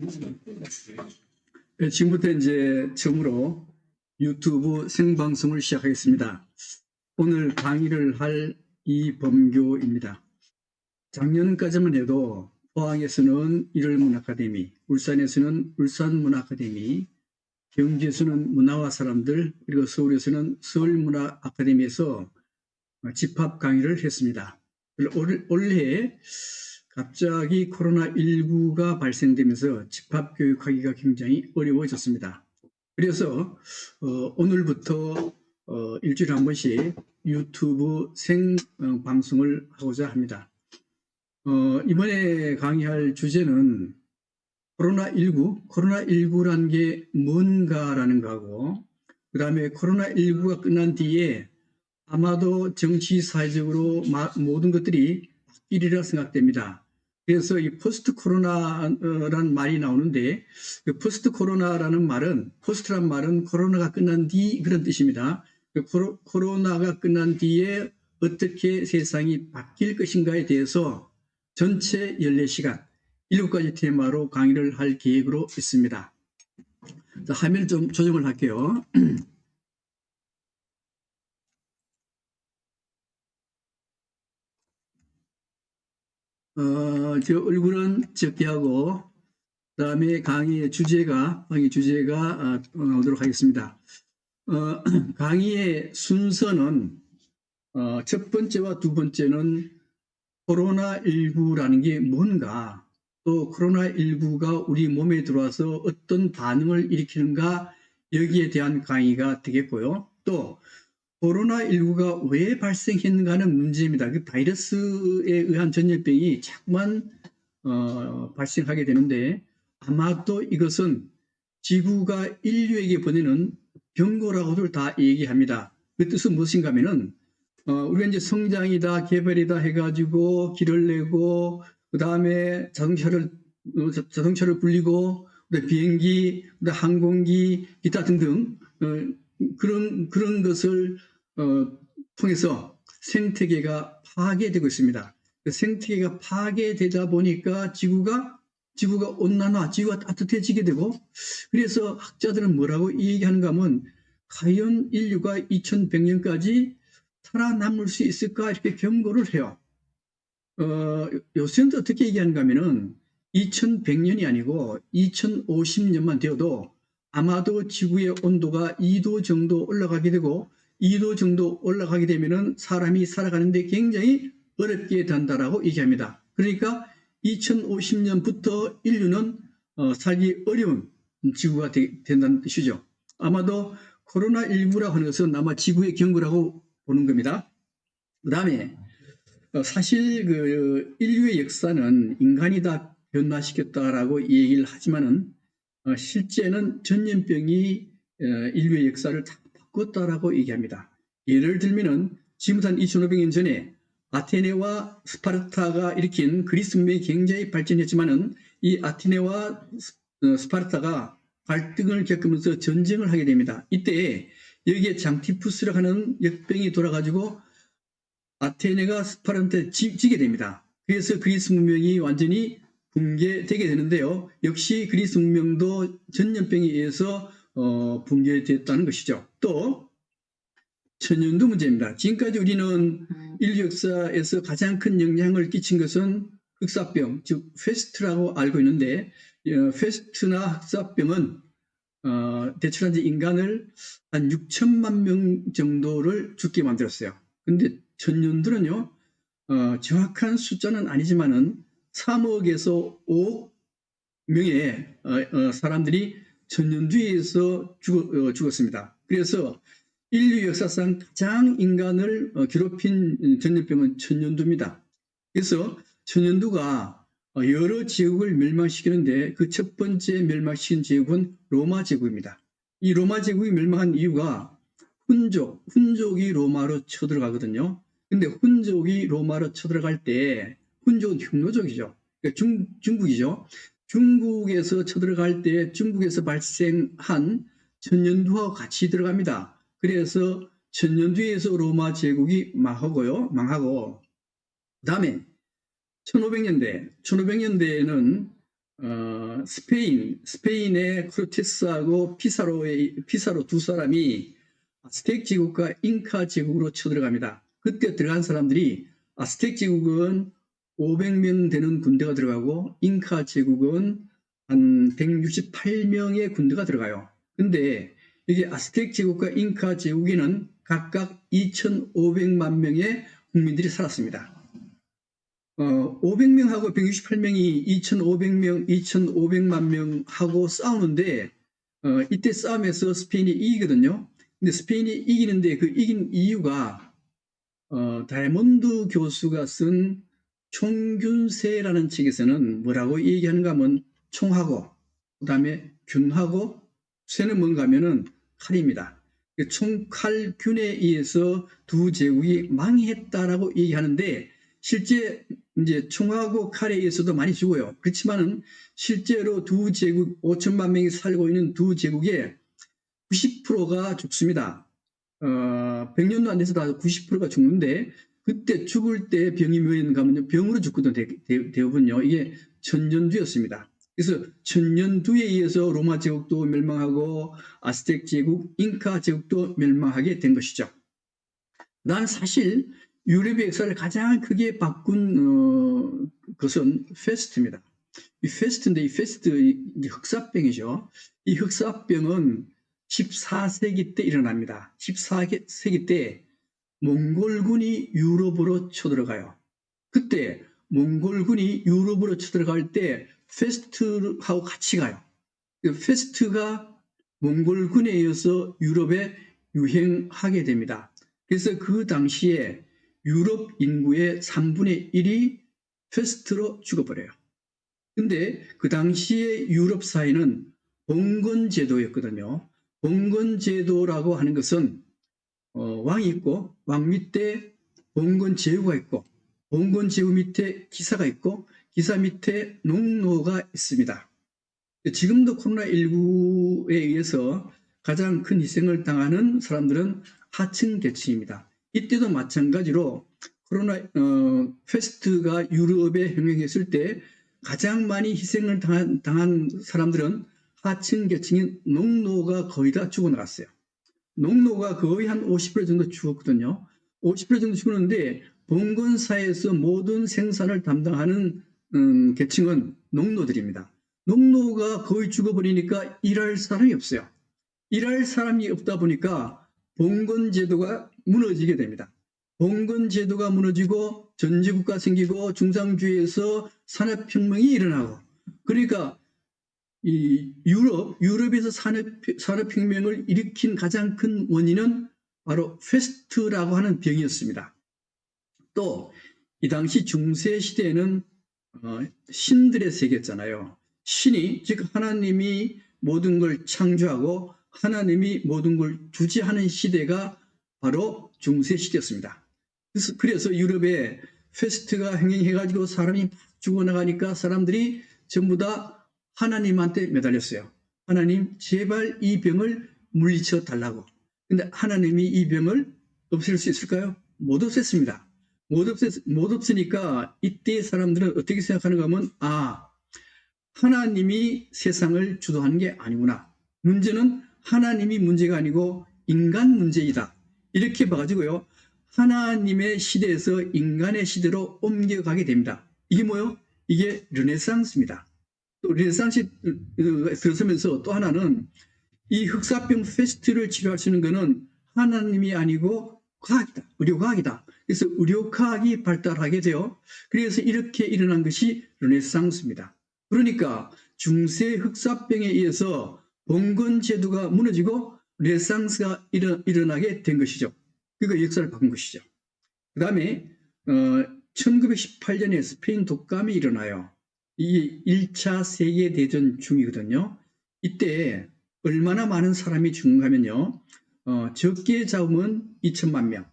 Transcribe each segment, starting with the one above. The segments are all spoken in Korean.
네, 지금부터 이제 처음으로 유튜브 생방송을 시작하겠습니다. 오늘 강의를 할 이범교입니다. 작년까지만 해도 포항에서는 일월문아카데미, 울산에서는 울산문아카데미, 경주에서는 문화와 사람들, 그리고 서울에서는 서울문화아카데미에서 집합 강의를 했습니다. 올해 갑자기 코로나19가 발생되면서 집합교육하기가 굉장히 어려워졌습니다. 그래서 오늘부터 일주일에 한 번씩 유튜브 생방송을 하고자 합니다. 이번에 강의할 주제는 코로나19라는 게 뭔가라는 거고, 그 다음에 코로나19가 끝난 뒤에 아마도 정치, 사회적으로 모든 것들이 바뀌리라 생각됩니다. 그래서 이 포스트 코로나라는 말이 나오는데, 그 포스트 코로나라는 말은, 포스트란 말은 코로나가 끝난 뒤 그런 뜻입니다. 코로나가 끝난 뒤에 어떻게 세상이 바뀔 것인가에 대해서 전체 14시간, 7가지 테마로 강의를 할 계획으로 있습니다. 자, 화면을 좀 조정을 할게요. 저 얼굴은 적게 하고, 그 다음에 강의 주제가 오도록 하겠습니다. 강의의 순서는, 첫 번째와 두 번째는 코로나19라는 게 뭔가, 또 코로나19가 우리 몸에 들어와서 어떤 반응을 일으키는가, 여기에 대한 강의가 되겠고요. 또 코로나19가 왜 발생했는가는 문제입니다. 그 바이러스에 의한 전염병이 자꾸만 발생하게 되는데, 아마도 이것은 지구가 인류에게 보내는 경고라고들 다 얘기합니다. 그 뜻은 무엇인가 하면은, 우리가 이제 성장이다, 개발이다 해가지고 길을 내고, 그 다음에 자동차를 굴리고, 비행기, 항공기, 기타 등등, 그런 것을 통해서 생태계가 파괴되고 있습니다. 생태계가 파괴되다 보니까 지구가 온난화, 지구가 따뜻해지게 되고, 그래서 학자들은 뭐라고 얘기하는가 하면, 과연 인류가 2100년까지 살아남을 수 있을까 이렇게 경고를 해요. 요새는 어떻게 얘기하는가 하면은 2100년이 아니고 2050년만 되어도 아마도 지구의 온도가 2도 정도 올라가게 되고, 2도 정도 올라가게 되면은 사람이 살아가는데 굉장히 어렵게 된다라고 얘기합니다. 그러니까 2050년부터 인류는 살기 어려운 지구가 된다는 뜻이죠. 아마도 코로나19라고 하는 것은 아마 지구의 경고라고 보는 겁니다. 그 다음에 사실 그 인류의 역사는 인간이 다 변화시켰다라고 얘기를 하지만은 실제는 전염병이 인류의 역사를 다 바꿨다라고 얘기합니다. 예를 들면은 지금부터 한 2500년 전에 아테네와 스파르타가 일으킨 그리스 문명이 굉장히 발전했지만은 이 아테네와 스파르타가 갈등을 겪으면서 전쟁을 하게 됩니다. 이때 여기에 장티푸스라고 하는 역병이 돌아가지고 아테네가 스파르타한테 지게 됩니다. 그래서 그리스 문명이 완전히 붕괴되게 되는데요. 역시 그리스 문명도 전염병에 의해서 붕괴됐다는 것이죠. 또 천연두 문제입니다. 지금까지 우리는 인류 역사에서 가장 큰 영향을 끼친 것은 흑사병, 즉 페스트라고 알고 있는데, 페스트나 흑사병은 대체로 인간을 한 6천만 명 정도를 죽게 만들었어요. 근데 천년들은요, 정확한 숫자는 아니지만은 3억에서 5억 명의 사람들이 천년뒤에서 죽었습니다. 그래서 인류 역사상 가장 인간을 괴롭힌 전염병은 천년두입니다. 그래서 천년두가 여러 제국을 멸망시키는데 그 첫 번째 멸망시킨 제국은 로마 제국입니다. 이 로마 제국이 멸망한 이유가 훈족이 로마로 쳐들어가거든요. 근데 훈족이 로마로 쳐들어갈 때, 훈족은 흉노족이죠. 그러니까 중국이죠. 중국에서 쳐들어갈 때 중국에서 발생한 천년두하고 같이 들어갑니다. 그래서 천년두에서 로마 제국이 망하고, 그 다음에 1500년대에는 스페인의 코르테스하고 피사로 두 사람이 아스텍 제국과 잉카 제국으로 쳐들어갑니다. 그때 들어간 사람들이 아스텍 제국은 500명 되는 군대가 들어가고 잉카 제국은 한 168명의 군대가 들어가요. 근데 이게 아스텍 제국과 잉카 제국에는 각각 2,500만 명의 국민들이 살았습니다. 500명하고 168명이 2,500만 명하고 싸우는데 이때 싸움에서 스페인이 이기거든요. 근데 스페인이 이기는데 그 이긴 이유가 다이몬드 교수가 쓴 총균세라는 책에서는 뭐라고 얘기하는가 하면 총하고 그다음에 균하고 쇠는 뭔가 하면은 칼입니다. 총칼균에 의해서 두 제국이 망했다라고 얘기하는데 실제 이제 총하고 칼에 의해서도 많이 죽어요. 그렇지만은 실제로 두 제국 5천만 명이 살고 있는 두 제국의 90%가 죽습니다. 100년도 안 돼서 다 90%가 죽는데 그때 죽을 때 병이 뭐였는가 하면 병으로 죽거든 대부분요. 이게 천년두였습니다. 그래서 천년두에 의해서 로마 제국도 멸망하고 아스텍 제국, 잉카 제국도 멸망하게 된 것이죠. 난 사실 유럽의 역사를 가장 크게 바꾼 것은 페스트입니다. 이 페스트인데 이 페스트 흑사병이죠. 이 흑사병은 14세기 때 일어납니다. 14세기 때 몽골군이 유럽으로 쳐들어가요. 그때 몽골군이 유럽으로 쳐들어갈 때 페스트하고 같이 가요. 페스트가 몽골군에 의해서 유럽에 유행하게 됩니다. 그래서 그 당시에 유럽 인구의 3분의 1이 페스트로 죽어버려요. 근데 그 당시에 유럽 사회는 봉건제도였거든요. 봉건제도라고 하는 것은 왕이 있고 왕 밑에 봉건제후가 있고 봉건제후 밑에 기사가 있고 기사 밑에 농노가 있습니다. 지금도 코로나19에 의해서 가장 큰 희생을 당하는 사람들은 하층 계층입니다. 이때도 마찬가지로 코로나 패스트가 유럽에 흥행했을 때 가장 많이 희생을 당한 사람들은 하층 계층인 농노가 거의 다 죽어나갔어요. 농노가 거의 한 50% 정도 죽었거든요. 50% 정도 죽었는데 봉건사에서 모든 생산을 담당하는 계층은 농노들입니다. 농노가 거의 죽어버리니까 일할 사람이 없어요. 일할 사람이 없다 보니까 봉건제도가 무너지게 됩니다. 봉건제도가 무너지고 전제국가 생기고 중상주의에서 산업혁명이 일어나고 그러니까 이 유럽에서 산업혁명을 일으킨 가장 큰 원인은 바로 페스트라고 하는 병이었습니다. 또 이 당시 중세 시대에는 신들의 세계였잖아요. 신이 즉 하나님이 모든 걸 창조하고 하나님이 모든 걸 주재하는 시대가 바로 중세 시대였습니다. 그래서 유럽에 페스트가 행행해가지고 사람이 죽어나가니까 사람들이 전부 다 하나님한테 매달렸어요. 하나님 제발 이 병을 물리쳐 달라고. 근데 하나님이 이 병을 없앨 수 있을까요? 못 없앴습니다. 못 없으니까 이때 사람들은 어떻게 생각하는가 하면 하나님이 세상을 주도하는 게 아니구나. 문제는 하나님이 문제가 아니고 인간 문제이다. 이렇게 봐가지고요. 하나님의 시대에서 인간의 시대로 옮겨가게 됩니다. 이게 뭐요? 이게 르네상스입니다. 또 르네상스 들어서면서 또 하나는 이 흑사병 페스트를 치료할 수 있는 것은 하나님이 아니고 과학이다. 의료과학이다. 그래서 의료과학이 발달하게 돼요. 그래서 이렇게 일어난 것이 르네상스입니다. 그러니까 중세 흑사병에 의해서 봉건제도가 무너지고 르네상스가 일어나게 된 것이죠. 그러니까 역사를 바꾼 것이죠. 그 다음에 1918년에 스페인 독감이 일어나요. 이게 1차 세계대전 중이거든요. 이때 얼마나 많은 사람이 죽는가 하면요. 적게 잡으면 2천만 명,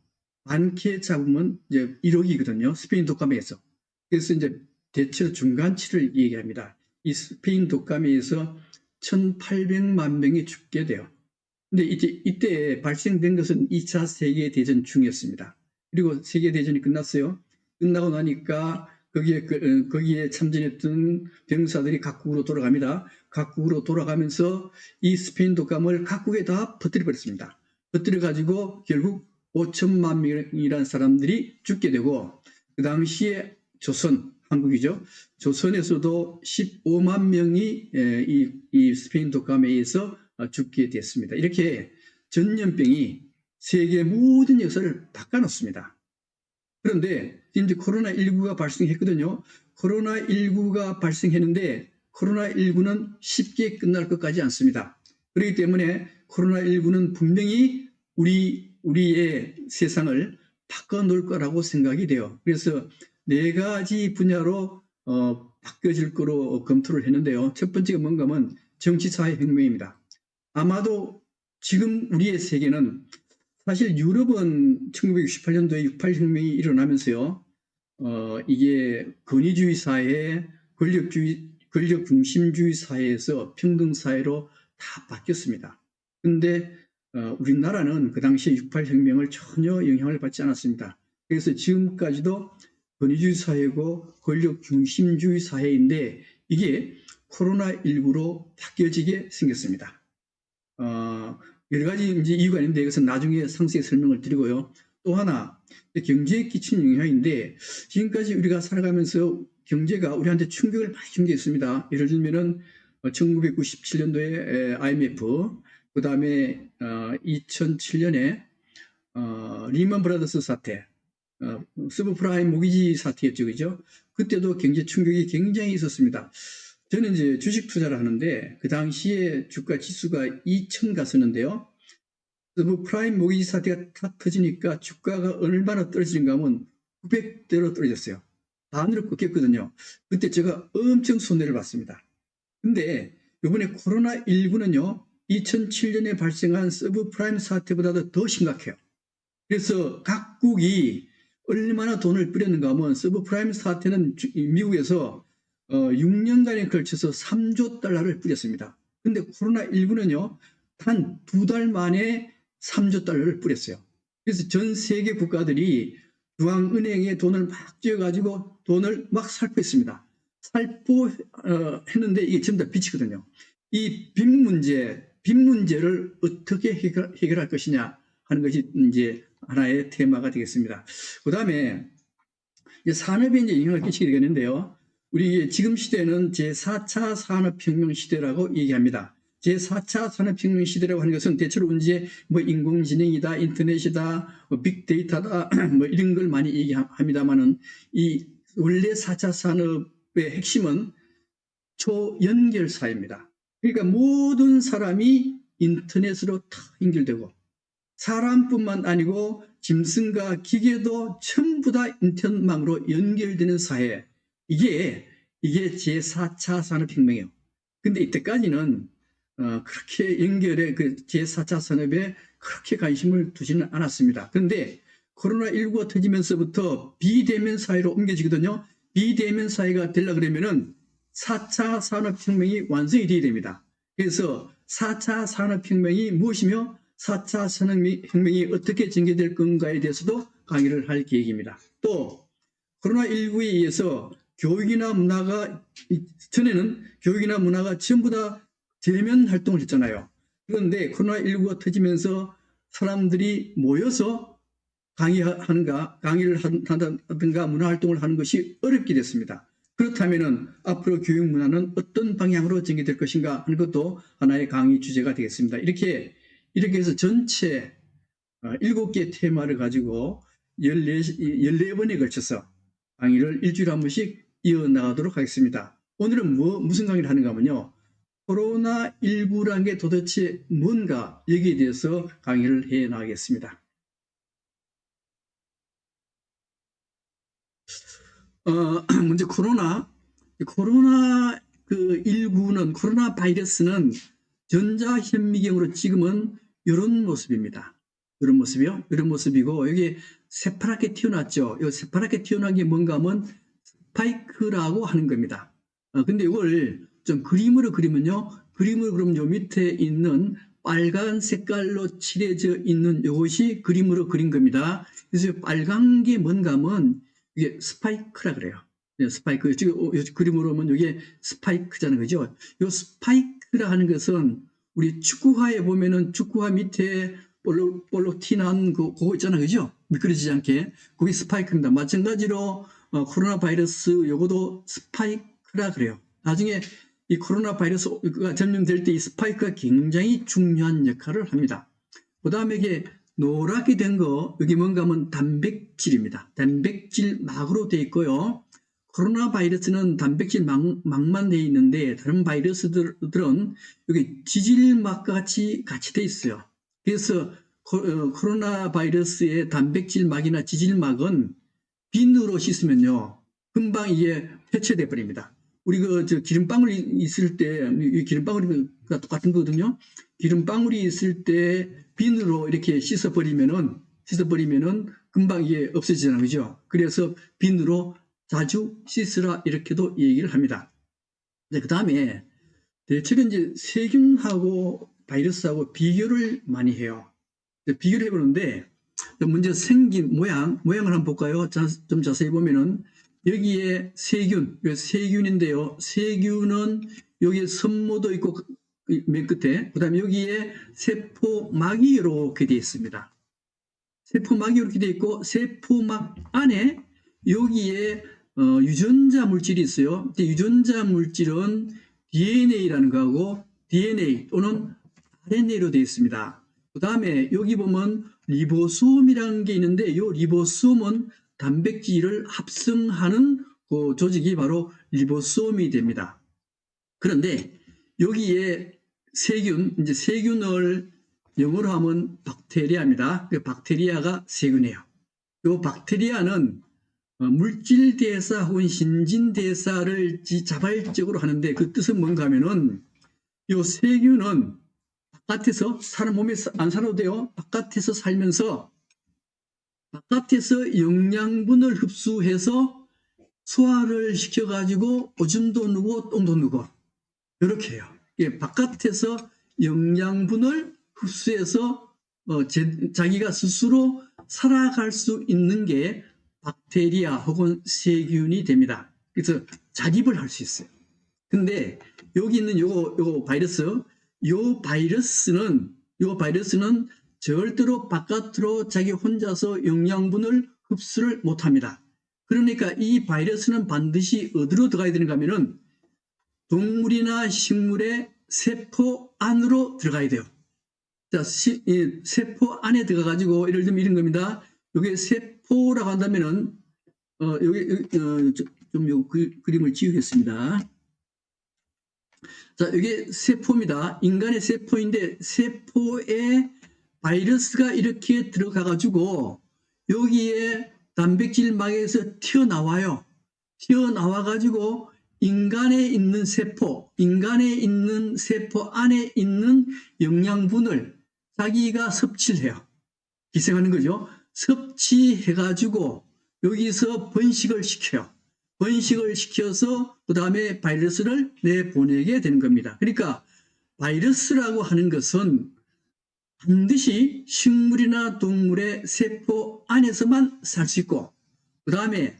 많게 잡으면 이제 1억이거든요. 스페인 독감에서. 그래서 이제 대체로 중간치를 얘기합니다. 이 스페인 독감에 의해서 1,800만 명이 죽게 돼요. 근데 이때 발생된 것은 2차 세계대전 중이었습니다. 그리고 세계대전이 끝났어요. 끝나고 나니까 거기에 참전했던 병사들이 각국으로 돌아갑니다. 각국으로 돌아가면서 이 스페인 독감을 각국에 다 퍼뜨려 버렸습니다. 퍼뜨려 가지고 결국 5천만 명이라는 사람들이 죽게 되고, 그 당시에 한국이죠. 조선에서도 15만 명이 이 스페인 독감에 의해서 죽게 됐습니다. 이렇게 전염병이 세계 모든 역사를 바꿔놓습니다. 그런데 이제 코로나19가 발생했거든요. 코로나19가 발생했는데 코로나19는 쉽게 끝날 것 같지 않습니다. 그렇기 때문에 코로나19는 분명히 우리의 세상을 바꿔놓을 거라고 생각이 돼요. 그래서 4가지 분야로 바뀌어질 거로 검토를 했는데요. 첫 번째가 뭔가 하면 정치사회혁명입니다. 아마도 지금 우리의 세계는, 사실 유럽은 1968년도에 68혁명이 일어나면서요, 이게 권위주의 사회, 권력 중심주의 사회에서 평등 사회로 다 바뀌었습니다. 근데 우리나라는 그 당시에 68혁명을 전혀 영향을 받지 않았습니다. 그래서 지금까지도 권위주의 사회고 권력 중심주의 사회인데 이게 코로나19로 바뀌어지게 생겼습니다. 여러 가지 이제 이유가 있는데 이것은 나중에 상세히 설명을 드리고요. 또 하나, 경제에 끼친 영향인데, 지금까지 우리가 살아가면서 경제가 우리한테 충격을 많이 준 게 있습니다. 예를 들면은 1997년도에 IMF, 그 다음에 2007년에 리먼 브라더스 사태, 서브프라임 모기지 사태였죠, 그죠? 그때도 경제 충격이 굉장히 있었습니다. 저는 이제 주식 투자를 하는데 그 당시에 주가 지수가 2000 갔었는데요. 서브프라임 모기지 사태가 탁 터지니까 주가가 얼마나 떨어지는가 하면 900대로 떨어졌어요. 반으로 꺾였거든요. 그때 제가 엄청 손해를 봤습니다. 근데 이번에 코로나19는요, 2007년에 발생한 서브프라임 사태보다도 더 심각해요. 그래서 각국이 얼마나 돈을 뿌렸는가 하면, 서브프라임 사태는 미국에서 6년간에 걸쳐서 3조 달러를 뿌렸습니다. 근데 코로나19는요, 단 2달 만에 3조 달러를 뿌렸어요. 그래서 전 세계 국가들이 중앙은행에 돈을 막 쥐어가지고 돈을 막 살포했습니다. 살포했는데 이게 전부 다 빚이거든요. 이 빚 문제를 어떻게 해결할 것이냐 하는 것이 이제 하나의 테마가 되겠습니다. 그 다음에 산업에 이제 영향을 끼치게 되겠는데요. 우리 지금 시대는 제4차 산업혁명 시대라고 얘기합니다. 제4차 산업혁명 시대라고 하는 것은 대체로 이제 뭐 인공지능이다, 인터넷이다, 뭐 빅데이터다, 뭐 이런 걸 많이 얘기합니다만은, 이 원래 4차 산업의 핵심은 초연결 사회입니다. 그러니까 모든 사람이 인터넷으로 다 연결되고, 사람뿐만 아니고 짐승과 기계도 전부 다 인터넷망으로 연결되는 사회. 이게 제4차 산업혁명이에요. 근데 이때까지는 그렇게 연결의 그 제4차 산업에 그렇게 관심을 두지는 않았습니다. 그런데 코로나19가 터지면서부터 비대면 사회로 옮겨지거든요. 비대면 사회가 되려고 그러면은 4차 산업혁명이 완성이 되어야 됩니다. 그래서 4차 산업혁명이 무엇이며 4차 산업혁명이 어떻게 전개될 건가에 대해서도 강의를 할 계획입니다. 또 코로나19에 의해서 교육이나 문화가, 전에는 교육이나 문화가 전부 다 대면 활동을 했잖아요. 그런데 코로나19가 터지면서 사람들이 모여서 강의를 한다든가 문화활동을 하는 것이 어렵게 됐습니다. 그렇다면 앞으로 교육 문화는 어떤 방향으로 전개될 것인가 하는 것도 하나의 강의 주제가 되겠습니다. 이렇게 해서 전체 7개 테마를 가지고 14번에 걸쳐서 강의를 일주일에 한 번씩 이어나가도록 하겠습니다. 오늘은 무슨 강의를 하는가 하면요, 코로나19라는 게 도대체 뭔가, 여기에 대해서 강의를 해 나가겠습니다. 먼저 코로나19는, 코로나 바이러스는 전자현미경으로 찍으면 이런 모습입니다. 이런 모습이요. 이런 모습이고, 여기 새파랗게 튀어나왔죠. 이 새파랗게 튀어나온 게 뭔가 하면 스파이크라고 하는 겁니다. 근데 이걸 좀 그림으로 그리면요, 그리면 요 밑에 있는 빨간 색깔로 칠해져 있는 이것이 그림으로 그린 겁니다. 그래서 빨간 게 뭔가 하면 이게 스파이크라 그래요. 스파이크. 지금 그림으로 보면 이게 스파이크잖아요. 그죠? 이 스파이크라 하는 것은 우리 축구화에 보면은 축구화 밑에 볼록 티난 그거 있잖아요. 그죠? 미끄러지지 않게. 그게 스파이크입니다. 마찬가지로 코로나 바이러스 요거도 스파이크라 그래요. 나중에 이 코로나 바이러스가 전염될 때 이 스파이크가 굉장히 중요한 역할을 합니다. 그 다음에 이게 노랗게 된 거, 여기 뭔가 하면 단백질입니다. 단백질 막으로 되어 있고요. 코로나 바이러스는 단백질 막만 되어 있는데 다른 바이러스들은 여기 지질막과 같이 되어 있어요. 그래서 코로나 바이러스의 단백질 막이나 지질막은 비누로 씻으면요 금방 이게 해체돼 버립니다. 우리 기름방울이 있을 때, 이 기름방울이가 똑같은 거거든요. 기름방울이 있을 때 비누로 이렇게 씻어버리면은 금방 이게 없어지잖아요. 그죠? 그래서 비누로 자주 씻으라 이렇게도 얘기를 합니다. 그 다음에 대체로 이제 세균하고 바이러스하고 비교를 많이 해요. 비교를 해보는데 먼저 생긴 모양을 한번 볼까요? 좀 자세히 보면은 여기에 세균인데요. 세균은 여기에 섬모도 있고 맨 끝에, 그 다음에 여기에 세포막이 이렇게 되어 있습니다. 세포막이 이렇게 되어 있고 세포막 안에 여기에 유전자 물질이 있어요. 유전자 물질은 DNA라는 거하고 DNA 또는 RNA로 되어 있습니다. 그 다음에 여기 보면 리보솜이라는 게 있는데 이 리보솜은 단백질을 합성하는 그 조직이 바로 리보솜이 됩니다. 그런데 여기에 세균을 영어로 하면 박테리아입니다. 그 박테리아가 세균이에요. 이 박테리아는 물질 대사 혹은 신진 대사를 자발적으로 하는데 그 뜻은 뭔가 하면은 이 세균은 바깥에서 사람 몸에 안 살아도 돼요. 바깥에서 살면서 바깥에서 영양분을 흡수해서 소화를 시켜가지고 오줌도 누고 똥도 누고 이렇게 해요. 바깥에서 영양분을 흡수해서 자기가 스스로 살아갈 수 있는 게 박테리아 혹은 세균이 됩니다. 그래서 자립을 할 수 있어요. 근데 여기 있는 요거 바이러스, 요 바이러스는 절대로 바깥으로 자기 혼자서 영양분을 흡수를 못합니다. 그러니까 이 바이러스는 반드시 어디로 들어가야 되는가 하면은 동물이나 식물의 세포 안으로 들어가야 돼요. 자, 세포 안에 들어가가지고 예를 들면 이런 겁니다. 이게 세포라고 한다면은 좀 그림을 지우겠습니다. 자, 이게 세포입니다. 인간의 세포인데 세포에 바이러스가 이렇게 들어가가지고 여기에 단백질막에서 튀어나와요. 튀어나와가지고 인간에 있는 세포 안에 있는 영양분을 자기가 섭취를 해요. 기생하는 거죠. 섭취해가지고 여기서 번식을 시켜요. 번식을 시켜서 그 다음에 바이러스를 내보내게 되는 겁니다. 그러니까 바이러스라고 하는 것은 반드시 식물이나 동물의 세포 안에서만 살 수 있고 그 다음에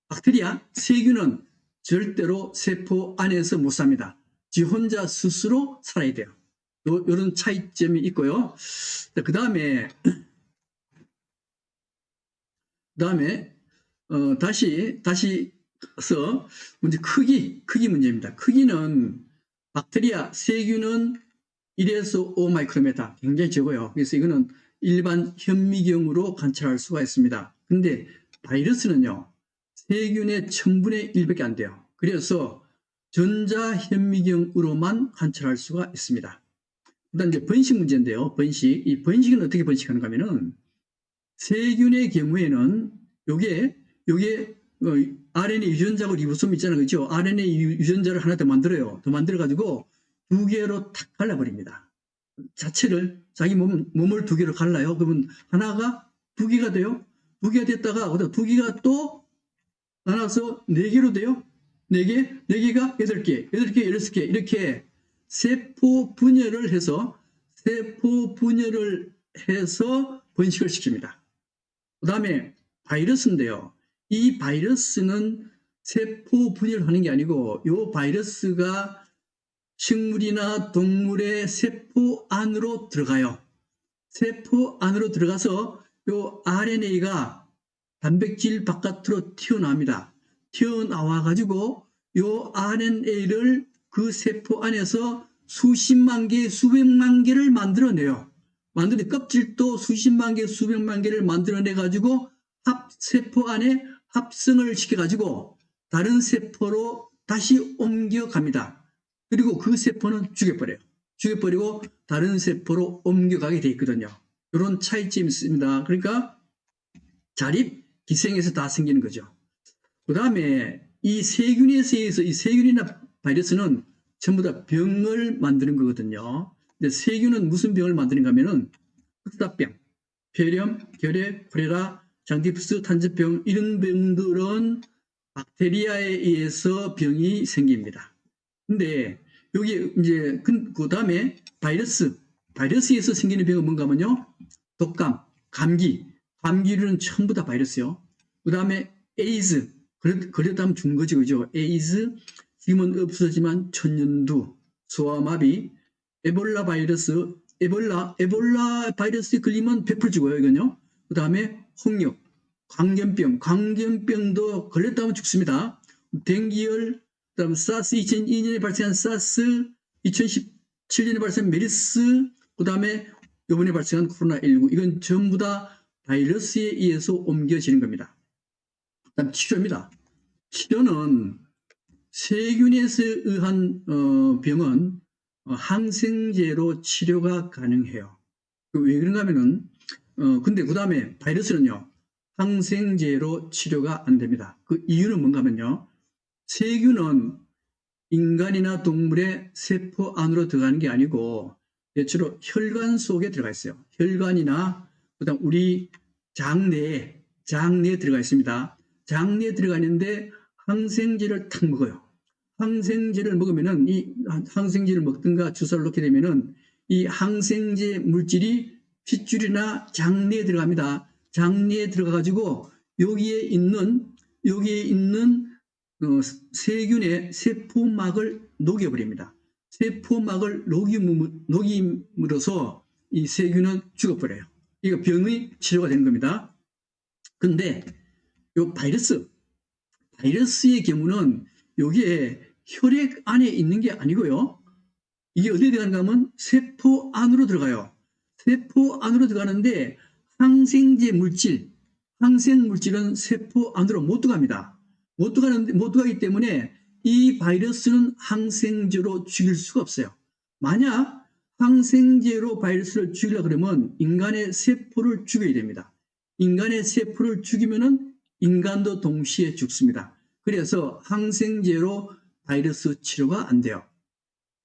박테리아, 세균은 절대로 세포 안에서 못 삽니다. 지 혼자 스스로 살아야 돼요. 이런 차이점이 있고요. 그 다음에 다시서 문제 크기 문제입니다. 크기는 박테리아, 세균은 1에서 5 마이크로메타 굉장히 적어요. 그래서 이거는 일반 현미경으로 관찰할 수가 있습니다. 근데 바이러스는요. 세균의 1000분의 1밖에 안 돼요. 그래서 전자현미경으로만 관찰할 수가 있습니다. 그다음 이제 번식 문제인데요. 이 번식은 어떻게 번식하는가 하면은 세균의 경우에는 요게 RNA 유전자하고 리보솜 있잖아요. 그죠? RNA 유전자를 하나 더 만들어요. 더 만들어가지고 2개로 탁 갈라버립니다. 자체를, 자기 몸을 2개로 갈라요. 그러면 하나가 2개가 돼요. 2개가 됐다가 2개가 또 나눠서 4개로 돼요. 4개가 8개, 6개 이렇게 세포 분열을 해서 번식을 시킵니다. 그 다음에 바이러스인데요. 이 바이러스는 세포 분열하는 게 아니고 요 바이러스가 식물이나 동물의 세포 안으로 들어가요. 세포 안으로 들어가서 요 RNA가 단백질 바깥으로 튀어나옵니다. 튀어나와 가지고 요 RNA를 그 세포 안에서 수십만 개, 수백만 개를 만들어내요. 껍질도 수십만 개, 수백만 개를 만들어내 가지고 세포 안에 합성을 시켜 가지고 다른 세포로 다시 옮겨갑니다. 그리고 그 세포는 죽여버려요. 죽여버리고 다른 세포로 옮겨가게 돼 있거든요. 이런 차이점이 있습니다. 그러니까 자립, 기생에서 다 생기는 거죠. 그 다음에 이 세균에서 이 세균이나 바이러스는 전부 다 병을 만드는 거거든요. 근데 세균은 무슨 병을 만드는가 하면은 흑사병, 폐렴, 결핵, 콜레라, 장디푸스, 탄저병 이런 병들은 박테리아에 의해서 병이 생깁니다. 근데 여기 이제 그 다음에 바이러스에서 생기는 병은 뭔가 하면요. 독감, 감기류는 전부 다 바이러스요. 그 다음에 에이즈, 그랬다면 죽는 거죠, 그죠? 에이즈, 지금은 없어지만 천연두, 소아마비, 에볼라 바이러스에 걸리면 100% 죽어요, 이건요. 그 다음에 홍역, 광견병도 걸렸다면 죽습니다. 댕기열, 그다음 사스 2002년에 발생한 사스, 2017년에 발생한 메르스, 그다음에 이번에 발생한 코로나19 이건 전부 다 바이러스에 의해서 옮겨지는 겁니다. 그다음 치료입니다. 치료는 세균에서 의한 병은 항생제로 치료가 가능해요. 왜 그런가 하면은 근데 그다음에 바이러스는요. 항생제로 치료가 안 됩니다. 그 이유는 뭔가 하면요. 세균은 인간이나 동물의 세포 안으로 들어가는 게 아니고 대체로 혈관 속에 들어가 있어요. 혈관이나 그다음 우리 장내에 들어가 있습니다. 장내에 들어가 있는데 항생제를 탁 먹어요. 항생제를 먹으면은 이 항생제를 먹든가 주사를 놓게 되면은 이 항생제 물질이 핏줄이나 장내에 들어갑니다. 장내에 들어가 가지고 여기에 있는 세균의 세포막을 녹여버립니다. 세포막을 녹임으로써 이 세균은 죽어버려요. 이거 병의 치료가 되는 겁니다. 근데 이 바이러스의 경우는 여기에 혈액 안에 있는 게 아니고요. 이게 어디에 들어가는가 하면 세포 안으로 들어가요. 세포 안으로 들어가는데 항생제 물질은 세포 안으로 못 들어갑니다. 못 들어가기 때문에 이 바이러스는 항생제로 죽일 수가 없어요. 만약 항생제로 바이러스를 죽이려고 그러면 인간의 세포를 죽여야 됩니다. 인간의 세포를 죽이면은 인간도 동시에 죽습니다. 그래서 항생제로 바이러스 치료가 안 돼요.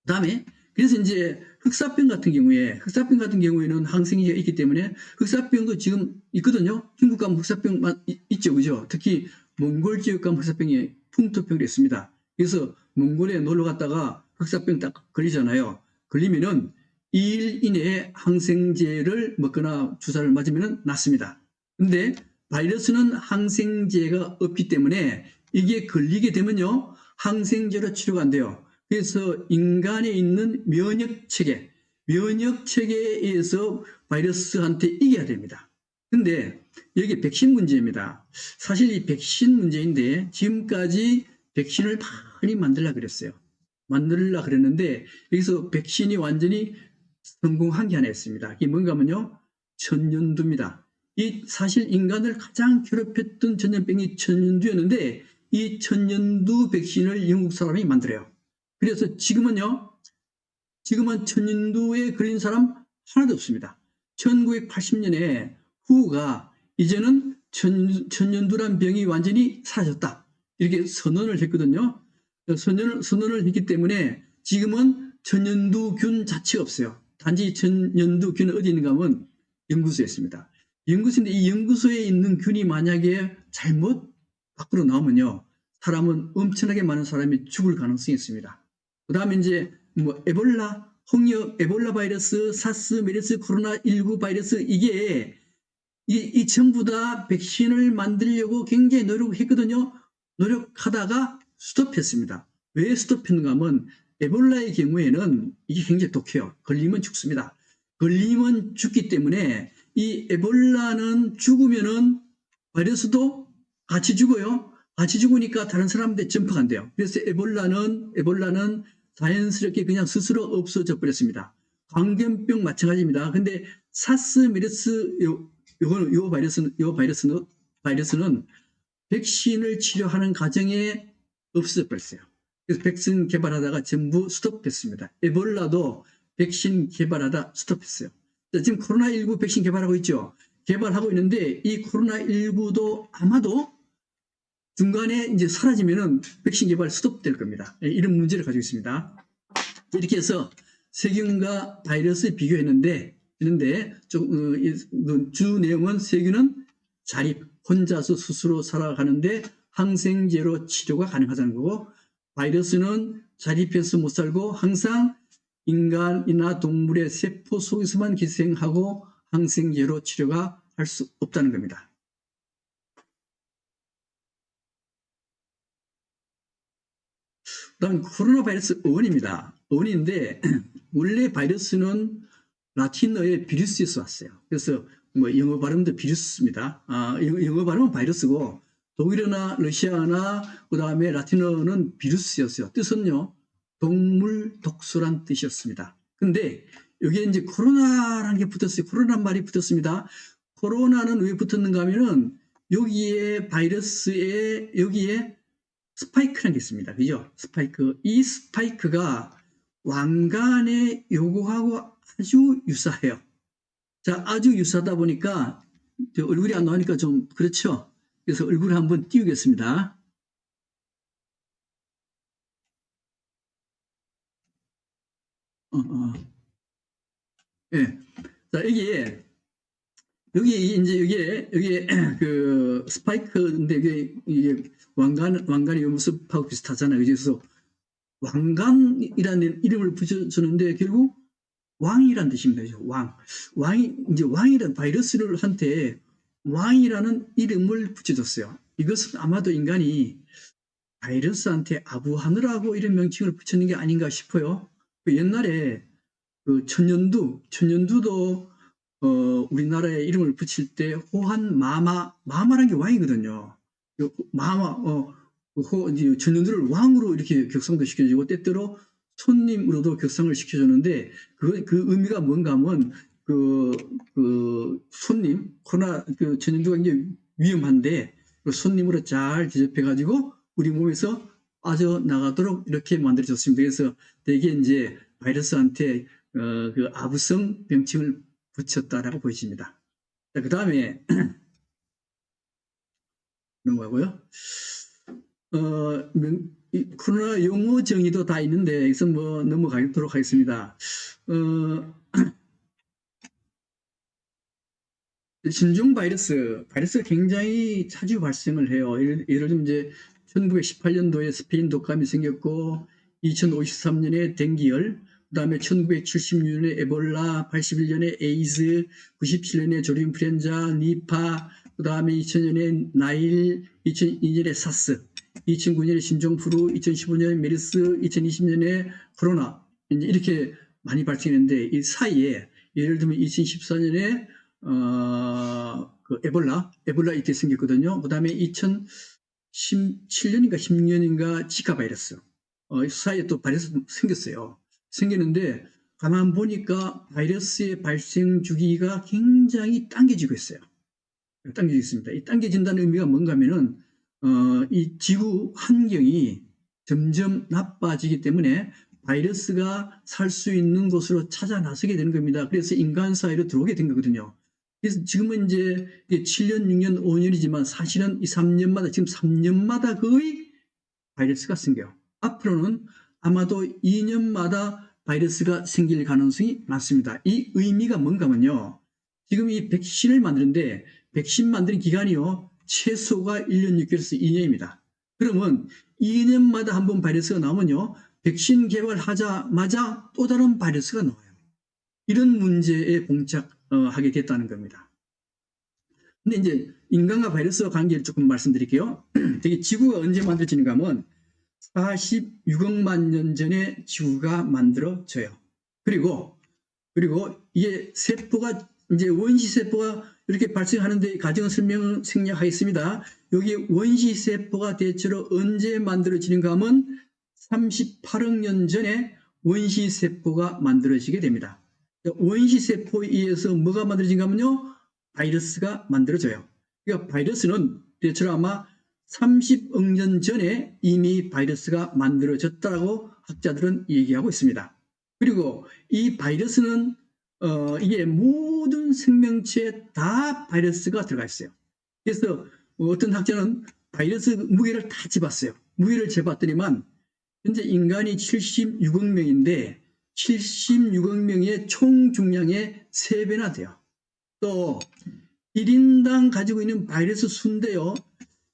그다음에 그래서 이제 흑사병 같은 경우에는 항생제가 있기 때문에 흑사병도 지금 있거든요. 중국 가면 흑사병 있죠, 그죠? 특히 몽골 지역 가면 흑사병이 풍토병이 있습니다. 그래서 몽골에 놀러 갔다가 흑사병 딱 걸리잖아요. 걸리면은 2일 이내에 항생제를 먹거나 주사를 맞으면 낫습니다. 근데 바이러스는 항생제가 없기 때문에 이게 걸리게 되면요. 항생제로 치료가 안 돼요. 그래서 인간에 있는 면역체계에 의해서 바이러스한테 이겨야 됩니다. 근데 여기 백신 문제입니다. 사실 이 백신 문제인데 지금까지 백신을 많이 만들려고 그랬는데 여기서 백신이 완전히 성공한 게 하나 있습니다. 이게 뭔가 하면요. 천연두입니다. 이 사실 인간을 가장 괴롭혔던 전염병이 천연두였는데 이 천연두 백신을 영국 사람이 만들어요. 그래서 지금은 천연두에 걸린 사람 하나도 없습니다. 1980년에 후가 이제는 천연두란 병이 완전히 사라졌다. 이렇게 선언을 했거든요. 선언을 했기 때문에 지금은 천연두균 자체가 없어요. 단지 천연두균은 어디 있는가 하면 연구소에 있습니다. 연구소인데 이 연구소에 있는 균이 만약에 잘못 밖으로 나오면요. 사람은 엄청나게 많은 사람이 죽을 가능성이 있습니다. 그 다음에 이제 에볼라, 홍역, 에볼라 바이러스, 사스, 메르스, 코로나19 바이러스 이게 전부 다 백신을 만들려고 굉장히 노력했거든요. 노력하다가 스톱했습니다. 왜 스톱했는가 하면 에볼라의 경우에는 이게 굉장히 독해요. 걸리면 죽습니다. 걸리면 죽기 때문에 이 에볼라는 죽으면은 바이러스도 같이 죽어요. 같이 죽으니까 다른 사람한테 전파가 안 돼요. 그래서 에볼라는 자연스럽게 그냥 스스로 없어져 버렸습니다. 광견병 마찬가지입니다. 근데 사스, 메르스 요 바이러스는 백신을 치료하는 과정에 없어져 버렸어요. 그래서 백신 개발하다가 전부 스톱됐습니다. 에볼라도 백신 개발하다 스톱했어요. 지금 코로나19 백신 개발하고 있죠. 개발하고 있는데 이 코로나19도 아마도 중간에 이제 사라지면은 백신 개발 스톱될 겁니다. 이런 문제를 가지고 있습니다. 이렇게 해서 세균과 바이러스 비교했는데 주 내용은 세균은 자립, 혼자서 스스로 살아가는데 항생제로 치료가 가능하다는 거고, 바이러스는 자립해서 못 살고 항상 인간이나 동물의 세포 속에서만 기생하고 항생제로 치료가 할 수 없다는 겁니다. 그다음 코로나 바이러스 원입니다. 원인데 원래 바이러스는 라틴어의 비루스에서 왔어요. 그래서 뭐 영어 발음도 비루스입니다. 영어 발음은 바이러스고 독일어나 러시아나 그다음에 라틴어는 비루스였어요. 뜻은요, 동물 독소란 뜻이었습니다. 근데 여기에 이제 코로나라는 게 붙었어요. 코로나 말이 붙었습니다. 코로나는 왜 붙었는가 하면은 여기에 바이러스에 여기에 스파이크라는 게 있습니다. 그죠? 스파이크. 이 스파이크가 왕관의 요거하고 아주 유사해요. 자, 아주 유사하다 보니까 얼굴이 안 나오니까 좀 그렇죠? 그래서 얼굴을 한번 띄우겠습니다. 예. 자, 여기에 그 스파이크인데 이게 왕관의 요 모습하고 비슷하잖아요. 그래서 왕관이라는 이름을 붙여주는데 결국 왕이란 뜻입니다. 왕이란 바이러스한테 왕이라는 이름을 붙여줬어요. 이것은 아마도 인간이 바이러스한테 아부하느라고 이런 명칭을 붙였는 게 아닌가 싶어요. 옛날에 그 천년두도 우리나라에 이름을 붙일 때 호한 마마란 게 왕이거든요. 천년두를 왕으로 이렇게 격상도 시켜주고 때때로 손님으로도 격상을 시켜줬는데 그 의미가 뭔가 하면 손님 천년두가 굉장히 위험한데 그 손님으로 잘 대접해가지고 우리 몸에서 빠져나가도록 이렇게 만들어졌습니다. 그래서 대개 이제 바이러스한테 그 아부성 명칭을 붙였다라고 보여집니다. 그 다음에 넘어가고요. 코로나 용어 정의도 다 있는데 여기서 뭐 넘어가도록 하겠습니다. 신종 바이러스가 굉장히 자주 발생을 해요. 예를 들면 이제 1918년도에 스페인 독감이 생겼고 2053년에 댕기열, 그다음에 1976년에 에볼라, 81년에 에이즈, 97년에 조류인플루엔자, 니파, 그다음에 2000년에 나일, 2002년에 사스, 2009년에 신종플루, 2015년에 메르스, 2020년에 코로나, 이제 이렇게 많이 발생했는데 이 사이에 예를 들면 2014년에 그 에볼라 이때 생겼거든요. 그 다음에 2017년인가 16년인가 지카 바이러스, 사이에 또 바이러스 생겼어요. 생기는데 가만 보니까 바이러스의 발생 주기가 굉장히 당겨지고 있어요. 당겨지고 있습니다. 이 당겨진다는 의미가 뭔가 하면은 이 지구 환경이 점점 나빠지기 때문에 바이러스가 살 수 있는 곳으로 찾아 나서게 되는 겁니다. 그래서 인간 사회로 들어오게 된 거거든요. 그래서 지금은 이제 7년, 6년, 5년이지만 사실은 이 3년마다, 지금 3년마다 거의 바이러스가 생겨요. 앞으로는 아마도 2년마다 바이러스가 생길 가능성이 많습니다. 이 의미가 뭔가 하면요, 지금 이 백신을 만드는데 백신 만드는 기간이요, 최소가 1년 6개월에서 2년입니다. 그러면 2년마다 한 번 바이러스가 나오면요, 백신 개발하자마자 또 다른 바이러스가 나와요. 이런 문제에 봉착하게 됐다는 겁니다. 근데 이제 인간과 바이러스와 관계를 조금 말씀드릴게요. 되게 지구가 언제 만들어지는가 하면 46억만 년 전에 지구가 만들어져요. 그리고 이게 세포가 이제 원시 세포가 이렇게 발생하는데 가정 설명을 생략하겠습니다. 여기 원시 세포가 대체로 언제 만들어지는가 하면 38억 년 전에 원시 세포가 만들어지게 됩니다. 원시 세포에 의해서 뭐가 만들어진가 하면요, 바이러스가 만들어져요. 그러니까 바이러스는 대체로 아마 30억 년 전에 이미 바이러스가 만들어졌다고 학자들은 얘기하고 있습니다. 그리고 이 바이러스는 이게 모든 생명체에 다 바이러스가 들어가 있어요. 그래서 어떤 학자는 바이러스 무게를 다 재봤어요. 무게를 재봤더니만 현재 인간이 76억 명인데 76억 명의 총 중량의 3배나 돼요. 또 1인당 가지고 있는 바이러스 수인데요.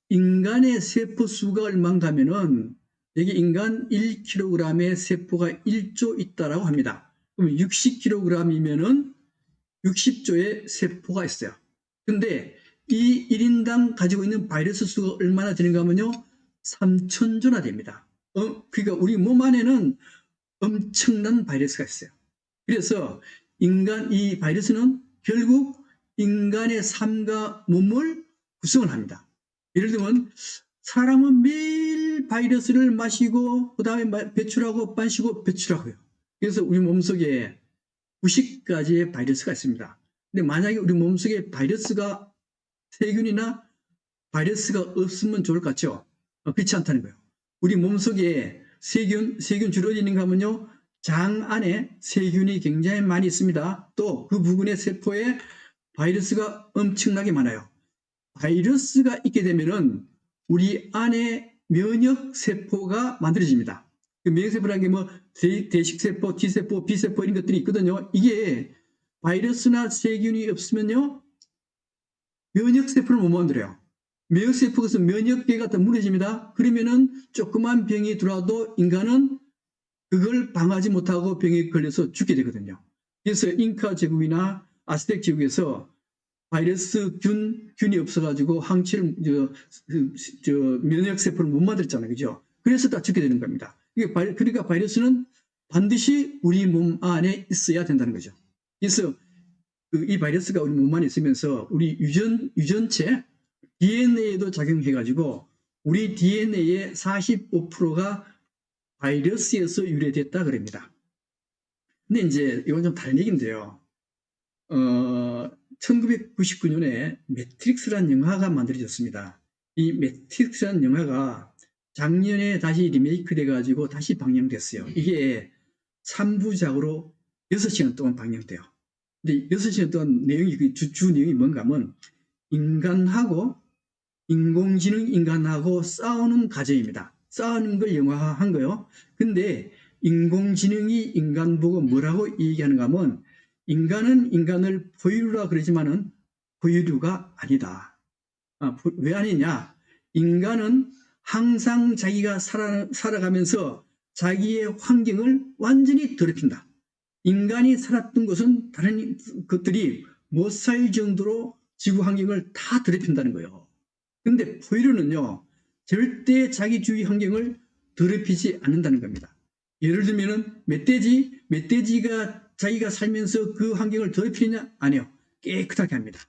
인간의 세포 수가 얼마인가 하면은 여기 인간 1kg의 세포가 1조 있다라고 합니다. 그럼 60kg이면은 60조의 세포가 있어요. 근데 이 1인당 가지고 있는 바이러스 수가 얼마나 되는가 하면요, 3,000조나 됩니다. 그러니까 우리 몸 안에는 엄청난 바이러스가 있어요. 그래서 이 바이러스는 결국 인간의 삶과 몸을 구성을 합니다. 예를 들면 사람은 매일 바이러스를 마시고 그 다음에 배출하고 마시고 배출하고요. 그래서 우리 몸속에 90가지의 바이러스가 있습니다. 근데 만약에 우리 몸속에 바이러스가 세균이나 바이러스가 없으면 좋을 것 같죠? 그렇지 않다는 거예요. 우리 몸속에 세균 주로 어디있는가 하면요, 장 안에 세균이 굉장히 많이 있습니다. 또 그 부분의 세포에 바이러스가 엄청나게 많아요. 바이러스가 있게 되면은 우리 안에 면역 세포가 만들어집니다. 그 면역 세포라는 게 뭐 대식 세포, T 세포, B 세포 이런 것들이 있거든요. 이게 바이러스나 세균이 없으면요, 면역 세포를 못 만들어요. 면역 세포에서 면역계가 다 무너집니다. 그러면은 조그만 병이 들어와도 인간은 그걸 방어하지 못하고 병에 걸려서 죽게 되거든요. 그래서 잉카 제국이나 아스텍 제국에서 바이러스 균이 없어가지고 항체를 면역 세포를 못 만들었잖아요, 그죠? 그래서 다 죽게 되는 겁니다. 그러니까 바이러스는 반드시 우리 몸 안에 있어야 된다는 거죠. 그래서 이 바이러스가 우리 몸 안에 있으면서 우리 유전체 DNA에도 작용해가지고 우리 DNA의 45%가 바이러스에서 유래됐다 그럽니다. 근데 이제 이건 좀 다른 얘기인데요. 1999년에 매트릭스라는 영화가 만들어졌습니다. 이 매트릭스라는 영화가 작년에 다시 리메이크 돼가지고 다시 방영됐어요. 이게 3부작으로 6시간 동안 방영돼요. 근데 6시간 동안 내용이, 주 내용이 뭔가 하면 인공지능 인간하고 싸우는 과정입니다. 싸우는 걸 영화화한 거예요. 근데 인공지능이 인간 보고 뭐라고 얘기하는가 하면 인간은 인간을 포유류라 그러지만은 포유류가 아니다. 왜 아니냐? 인간은 항상 자기가 살아가면서 자기의 환경을 완전히 더럽힌다. 인간이 살았던 곳은 다른 것들이 못 살 정도로 지구 환경을 다 더럽힌다는 거예요. 근데 포유류는요, 절대 자기 주위 환경을 더럽히지 않는다는 겁니다. 예를 들면은 멧돼지가 자기가 살면서 그 환경을 더럽히느냐? 아니요. 깨끗하게 합니다.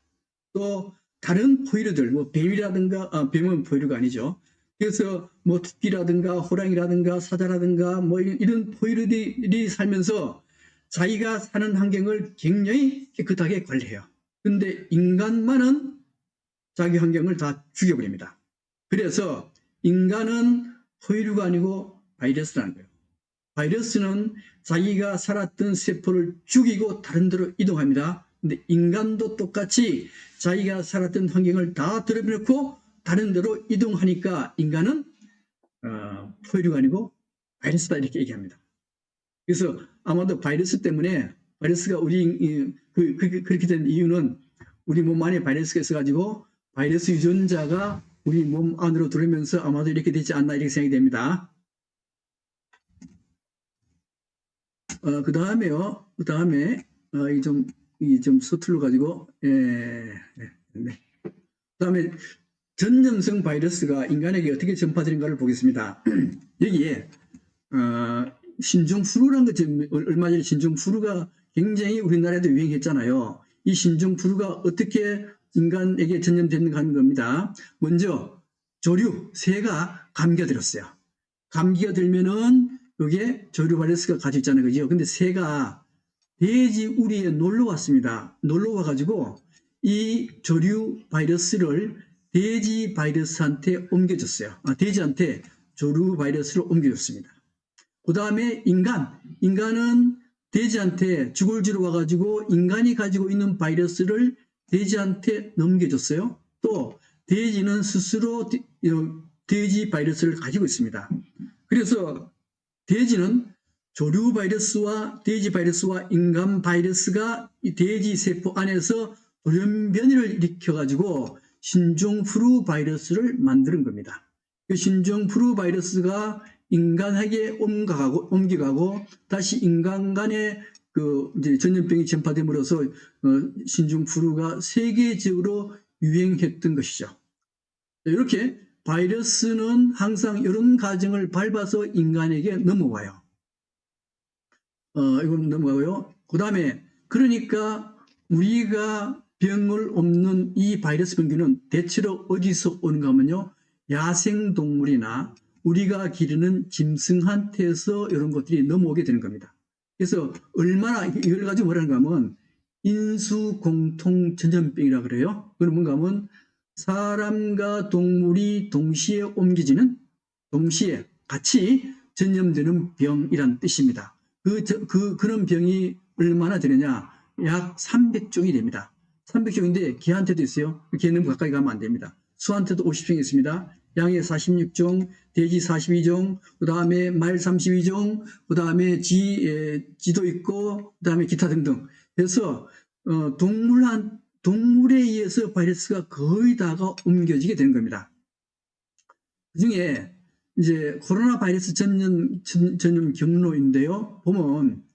또 다른 포유류들, 뭐 뱀이라든가, 뱀은 포유류가 아니죠. 그래서 뭐 토끼라든가 호랑이라든가 사자라든가 뭐 이런 포유류들이 살면서 자기가 사는 환경을 굉장히 깨끗하게 관리해요. 근데 인간만은 자기 환경을 다 죽여버립니다. 그래서 인간은 포유류가 아니고 바이러스라는 거예요. 바이러스는 자기가 살았던 세포를 죽이고 다른 데로 이동합니다. 근데 인간도 똑같이 자기가 살았던 환경을 다 더럽혀놓고 다른 데로 이동하니까 인간은 포유류가 아니고 바이러스다 이렇게 얘기합니다. 그래서 아마도 바이러스 때문에 바이러스가 그렇게 된 이유는 우리 몸 안에 바이러스가 있어가지고 바이러스 유전자가 우리 몸 안으로 들어오면서 아마도 이렇게 되지 않나 이렇게 생각이 됩니다. 그 다음에 이 좀 서툴러 가지고 네. 그다음에 전염성 바이러스가 인간에게 어떻게 전파되는가를 보겠습니다. 여기에 신종플루라는 것, 얼마 전에 신종플루가 굉장히 우리나라에도 유행했잖아요. 이 신종플루가 어떻게 인간에게 전염되는가 하는 겁니다. 먼저 조류, 새가 감기가 들었어요. 감기가 들면은 여기에 조류 바이러스가 가지고 있잖아요. 그죠? 근데 새가 돼지 우리에 놀러 왔습니다. 놀러 와가지고 이 조류 바이러스를 돼지 바이러스한테 옮겨줬어요. 돼지한테 조류 바이러스를 옮겨줬습니다. 그 다음에 인간은 돼지한테 주골지로 와가지고 인간이 가지고 있는 바이러스를 돼지한테 넘겨줬어요. 또 돼지는 스스로 돼지 바이러스를 가지고 있습니다. 그래서 돼지는 조류 바이러스와 돼지 바이러스와 인간 바이러스가 이 돼지 세포 안에서 돌연변이를 일으켜가지고 신종플루 바이러스를 만드는 겁니다. 그 신종플루 바이러스가 인간에게 옮겨가고 다시 인간 간에 이제 전염병이 전파됨으로써 신종플루가 세계적으로 유행했던 것이죠. 이렇게 바이러스는 항상 이런 과정을 밟아서 인간에게 넘어와요. 이건 넘어가고요. 그 다음에 그러니까 우리가 병을 옮는 이 바이러스 병균은 대체로 어디서 오는가 하면요. 야생동물이나 우리가 기르는 짐승한테서 이런 것들이 넘어오게 되는 겁니다. 그래서 얼마나 이걸 가지고 뭐라는가 하면 인수공통 전염병이라고 그래요. 그건 뭔가 하면 사람과 동물이 동시에 옮겨지는, 동시에 같이 전염되는 병이란 뜻입니다. 그런 병이 얼마나 되느냐? 약 300종이 됩니다. 300종인데 개한테도 있어요. 개는 가까이 가면 안 됩니다. 수한테도 50종이 있습니다. 양의 46종, 돼지 42종, 그 다음에 말 32종, 그 다음에 쥐도 있고, 그 다음에 기타 등등. 그래서 동물에 의해서 바이러스가 거의 다가 옮겨지게 되는 겁니다. 그 중에 이제 코로나 바이러스 전염 경로인데요.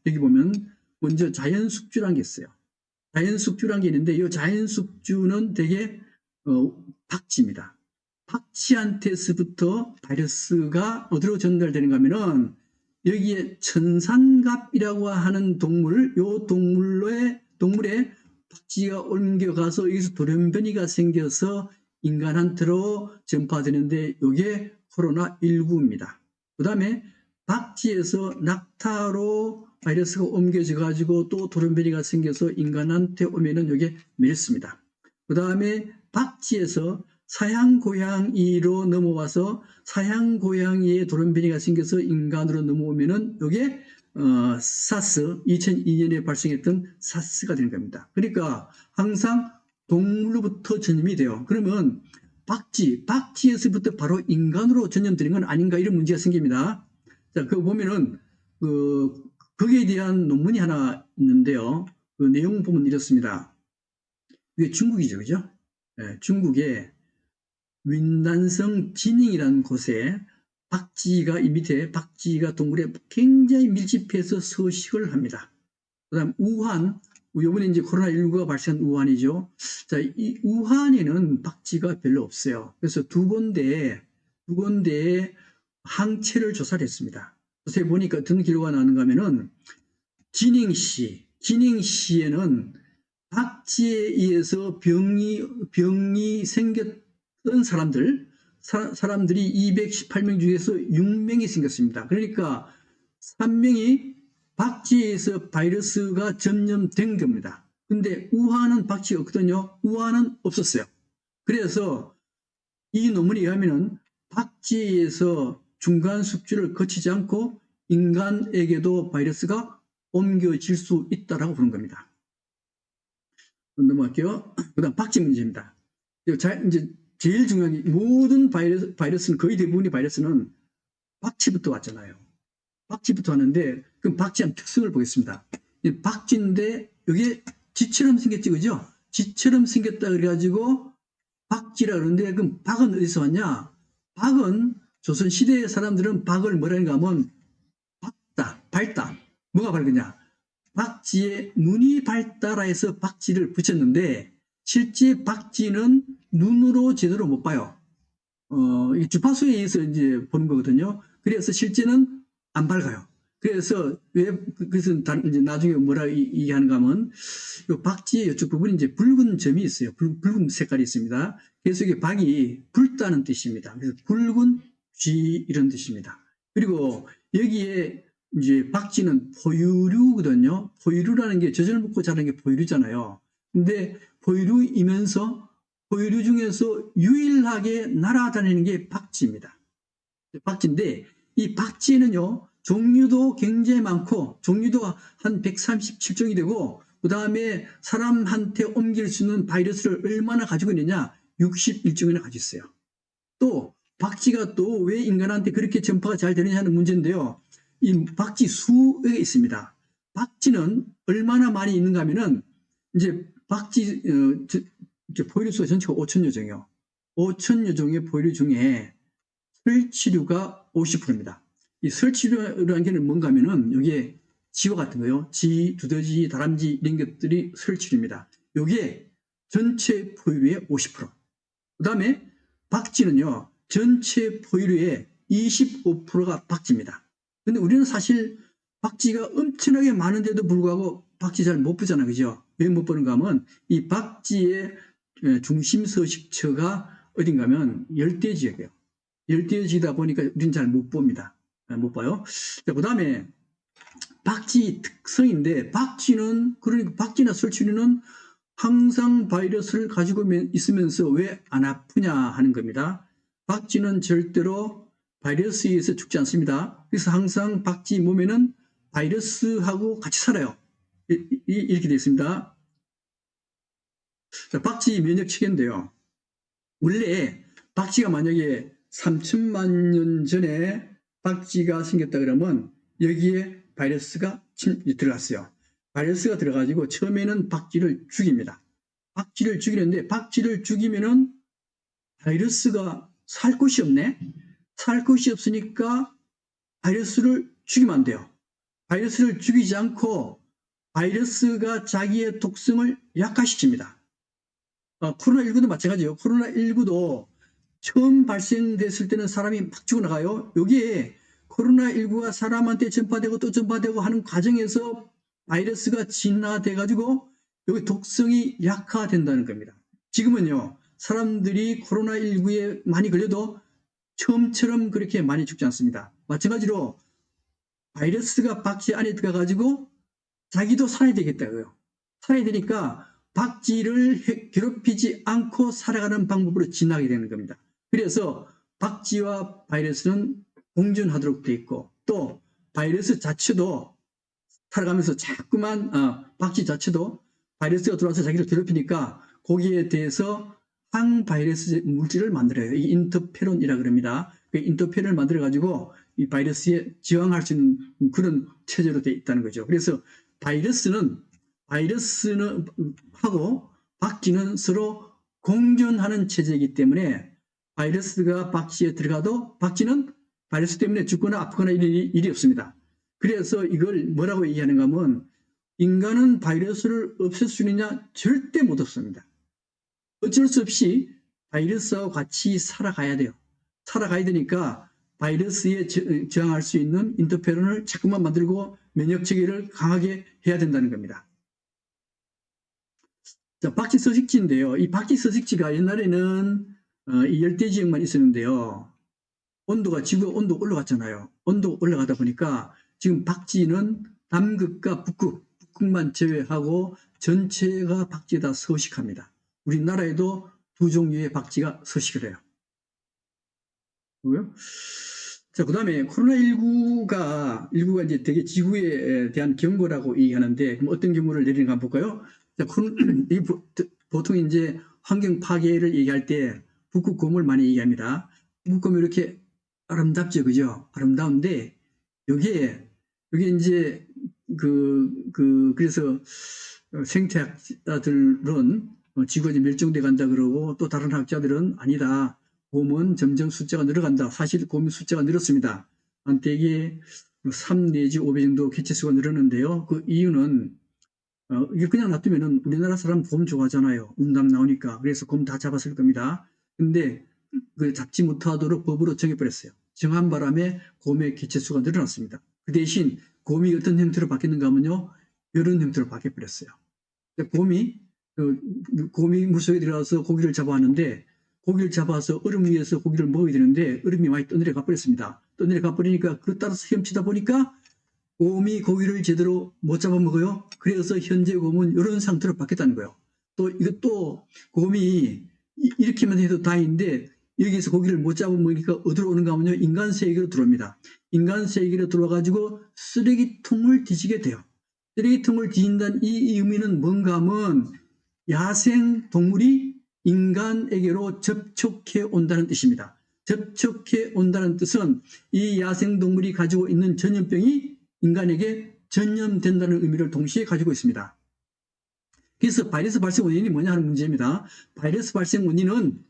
여기 보면 먼저 자연숙주라는 게 있어요. 자연숙주라는 게 있는데 이 자연숙주는 되게 박쥐입니다. 박쥐한테서부터 바이러스가 어디로 전달되는가 하면은 여기에 천산갑이라고 하는 동물, 이 동물에 박쥐가 옮겨가서 여기서 돌연변이가 생겨서 인간한테로 전파되는데 이게 코로나19입니다. 그 다음에 박쥐에서 낙타로 바이러스가 옮겨져 가지고 또 돌연변이가 생겨서 인간한테 오면은 이게 메르스입니다. 그 다음에 박쥐에서 사양고양이로 넘어와서 사양고양이에 돌연변이가 생겨서 인간으로 넘어오면은 이게 사스, 2002년에 발생했던 사스가 되는 겁니다. 그러니까 항상 동물로부터 전염이 돼요. 그러면 박쥐에서부터 바로 인간으로 전염되는 건 아닌가 이런 문제가 생깁니다. 자, 그거 보면은 거기에 대한 논문이 하나 있는데요. 그 내용 보면 이렇습니다. 이게 중국이죠, 그죠? 네, 중국의 윈난성 지寧이라는 곳에 이 밑에 박쥐가 동굴에 굉장히 밀집해서 서식을 합니다. 그 다음 우한, 이번에 이제 코로나19가 발생한 우한이죠. 자, 이 우한에는 박쥐가 별로 없어요. 그래서 두 군데에 항체를 조사를 했습니다. 조사해 보니까 어떤 결과가 나는가 하면은 지寧시에는 박쥐에 의해서 병이 생겼던 사람들이 218명 중에서 6명이 생겼습니다. 그러니까 3명이 박쥐에 의해서 바이러스가 전염된 겁니다. 근데 우한은 박쥐가 없거든요. 우한은 없었어요. 그래서 이 논문에 의하면은 박쥐에 의해서 중간 숙주를 거치지 않고 인간에게도 바이러스가 옮겨질 수 있다라고 보는 겁니다. 넘어갈게요. 그 다음 박쥐 문제입니다. 이제 제일 중요한 게 모든 바이러스는 거의 대부분의 바이러스는 박쥐부터 왔잖아요. 박쥐부터 왔는데 그럼 박쥐의 특성을 보겠습니다. 박쥐인데 이게 쥐처럼 생겼지, 그죠? 쥐처럼 생겼다 그래가지고 박쥐라 그러는데 그럼 박은 어디서 왔냐? 박은 조선시대 사람들은 박을 뭐라는가 하면 밝다. 뭐가 밝으냐? 박쥐의 눈이 밝다라 해서 박쥐를 붙였는데 실제 박쥐는 눈으로 제대로 못 봐요. 이 주파수에 의해서 이제 보는 거거든요. 그래서 실제는 안 밝아요. 그래서 그래서 이제 나중에 뭐라 얘기하는가 하면 요 박쥐의 이쪽 부분에 이제 붉은 점이 있어요. 붉은 색깔이 있습니다. 그래서 이게 박이 붉다는 뜻입니다. 그래서 붉은 쥐 이런 뜻입니다. 그리고 여기에 이제 박쥐는 포유류거든요. 포유류라는 게 젖을 먹고 자라는 게 포유류잖아요. 근데 포유류이면서 포유류 중에서 유일하게 날아다니는 게 박쥐입니다. 박쥐인데 이 박쥐는요 종류도 굉장히 많고 종류도 한 137종이 되고 그 다음에 사람한테 옮길 수 있는 바이러스를 얼마나 가지고 있느냐 61종이나 가지고 있어요. 또 박쥐가 또 왜 인간한테 그렇게 전파가 잘 되느냐 하는 문제인데요. 이 박쥐 수에 있습니다. 박쥐는 얼마나 많이 있는가 하면은 이제 박쥐 포유류 수가 전체가 5천여 종이요. 5천여 종의 포유류 중에 설치류가 50%입니다. 이 설치류라는 게 뭔가 하면은 여기에 쥐와 같은 거요. 쥐, 두더지, 다람쥐 이런 것들이 설치류입니다. 요게 전체 포유류의 50%. 그 다음에 박쥐는요. 전체 포유류의 25%가 박쥐입니다. 근데 우리는 사실 박쥐가 엄청나게 많은데도 불구하고 박쥐 잘 못 보잖아요. 그죠? 왜 못 보는가 하면 이 박쥐의 중심 서식처가 어딘가 하면 열대지역이에요. 열대지이다 보니까 우리는 잘 못 봅니다. 못 봐요. 그 다음에 박쥐 특성인데 박쥐는 그러니까 박쥐나 설치류는 항상 바이러스를 가지고 있으면서 왜 안 아프냐 하는 겁니다. 박쥐는 절대로 바이러스에 의해서 죽지 않습니다. 그래서 항상 박쥐 몸에는 바이러스하고 같이 살아요. 이렇게 되어 있습니다. 자, 박쥐 면역 체계인데요. 원래 박쥐가 만약에 3천만 년 전에 박쥐가 생겼다 그러면 여기에 바이러스가 들어갔어요. 바이러스가 들어가지고 처음에는 박쥐를 죽입니다. 박쥐를 죽이는데 박쥐를 죽이면은 바이러스가 살 곳이 없네. 살 곳이 없으니까 바이러스를 죽이면 안 돼요. 바이러스를 죽이지 않고 바이러스가 자기의 독성을 약화시킵니다. 코로나19도 마찬가지예요. 코로나19도 처음 발생됐을 때는 사람이 막 죽어나가요. 여기에 코로나19가 사람한테 전파되고 또 전파되고 하는 과정에서 바이러스가 진화돼가지고 여기 독성이 약화된다는 겁니다. 지금은요, 사람들이 코로나19에 많이 걸려도 처음처럼 그렇게 많이 죽지 않습니다. 마찬가지로 바이러스가 박쥐 안에 들어가가지고 자기도 살아야 되겠다고요. 살아야 되니까 박쥐를 괴롭히지 않고 살아가는 방법으로 진화하게 되는 겁니다. 그래서 박쥐와 바이러스는 공존하도록 되어 있고 또 바이러스 자체도 살아가면서 자꾸만 박쥐 자체도 바이러스가 들어와서 자기를 괴롭히니까 거기에 대해서 항바이러스 물질을 만들어요. 이 인터페론이라 그럽니다. 그 인터페론을 만들어 가지고 이 바이러스에 저항할 수 있는 그런 체제로 되어 있다는 거죠. 그래서 바이러스는 하고 박쥐는 서로 공존하는 체제이기 때문에 바이러스가 박쥐에 들어가도 박쥐는 바이러스 때문에 죽거나 아프거나 이런 일이 없습니다. 그래서 이걸 뭐라고 얘기하는가 하면 인간은 바이러스를 없앨 수 있느냐? 절대 못 없습니다. 어쩔 수 없이 바이러스하고 같이 살아가야 돼요. 살아가야 되니까 바이러스에 저항할 수 있는 인터페론을 자꾸만 만들고 면역 체계를 강하게 해야 된다는 겁니다. 자, 박쥐 서식지인데요. 이 박쥐 서식지가 옛날에는 이 열대 지역만 있었는데요. 지구 온도 올라갔잖아요. 온도 올라가다 보니까 지금 박쥐는 남극과 북극만 제외하고 전체가 박쥐에 다 서식합니다. 우리나라에도 2종류의 박쥐가 서식을 해요. 자, 그 다음에 코로나19가 이제 되게 지구에 대한 경고라고 얘기하는데, 그럼 어떤 경고를 내리는가 한번 볼까요? 자, 보통 이제 환경 파괴를 얘기할 때 북극곰을 많이 얘기합니다. 북극곰이 이렇게 아름답죠, 그죠? 아름다운데, 여기에 이제 그래서 생태학자들은 지구가 이제 멸종돼 간다 그러고 또 다른 학자들은 아니다. 곰은 점점 숫자가 늘어간다. 사실 곰의 숫자가 늘었습니다. 대개 3 내지 5배 정도 개체수가 늘었는데요. 그 이유는 이게 그냥 놔두면은 우리나라 사람 곰 좋아하잖아요. 응답 나오니까. 그래서 곰 다 잡았을 겁니다. 근데 그 잡지 못하도록 법으로 정해버렸어요. 정한 바람에 곰의 개체수가 늘어났습니다. 그 대신 곰이 어떤 형태로 바뀌는가 하면요. 이런 형태로 바뀌어버렸어요. 곰이 물속에 들어가서 고기를 잡아왔는데 고기를 잡아서 얼음 위에서 고기를 먹어야 되는데 얼음이 많이 떠내려가 버렸습니다. 떠내려가 버리니까 그 따라서 헤엄치다 보니까 곰이 고기를 제대로 못 잡아먹어요. 그래서 현재 곰은 이런 상태로 바뀌었다는 거예요. 또 이것도 곰이 이렇게만 해도 다행인데 여기서 고기를 못 잡아먹으니까 어디로 오는가 하면요. 인간 세계로 들어옵니다. 인간 세계로 들어와가지고 쓰레기통을 뒤지게 돼요. 쓰레기통을 뒤진다는 이 의미는 뭔가 하면 야생 동물이 인간에게로 접촉해 온다는 뜻입니다. 접촉해 온다는 뜻은 이 야생 동물이 가지고 있는 전염병이 인간에게 전염된다는 의미를 동시에 가지고 있습니다. 그래서 바이러스 발생 원인이 뭐냐 하는 문제입니다. 바이러스 발생 원인은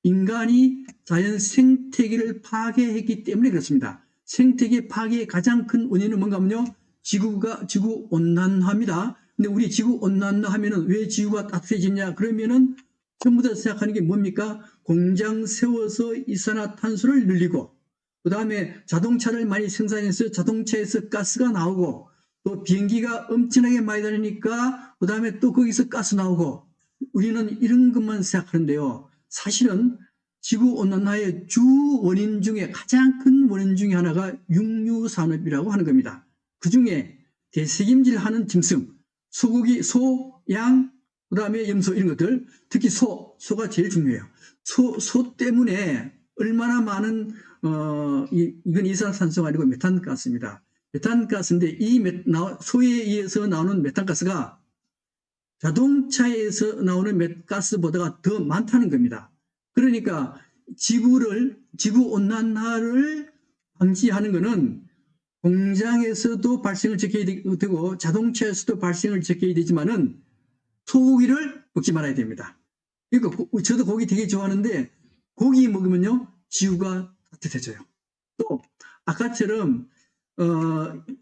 인간이 자연 생태계를 파괴했기 때문에 그렇습니다. 생태계 파괴의 가장 큰 원인은 뭔가 하면요. 지구 온난화입니다. 근데 우리 지구 온난화 하면은 왜 지구가 따뜻해지냐? 그러면은 전부 다 생각하는 게 뭡니까? 공장 세워서 이산화탄소를 늘리고 그 다음에 자동차를 많이 생산해서 자동차에서 가스가 나오고 또 비행기가 엄청나게 많이 다니니까 그 다음에 또 거기서 가스 나오고 우리는 이런 것만 생각하는데요. 사실은 지구온난화의 주 원인 중에 가장 큰 원인 중에 하나가 육류산업이라고 하는 겁니다. 그 중에 대책임질하는 짐승, 소고기, 소, 양, 그 다음에 염소 이런 것들, 특히 소가 제일 중요해요. 소 때문에 얼마나 많은 이건 이산화탄소가 아니고 메탄가스입니다. 메탄가스인데 이 소에 의해서 나오는 메탄가스가 자동차에서 나오는 가스보다 더 많다는 겁니다. 그러니까 지구온난화를 방지하는 것은 공장에서도 발생을 적혀야 되고 자동차에서도 발생을 적혀야 되지만은 소고기를 먹지 말아야 됩니다. 그러니까 저도 고기 되게 좋아하는데 고기 먹으면요 지구가 따뜻해져요. 또 아까처럼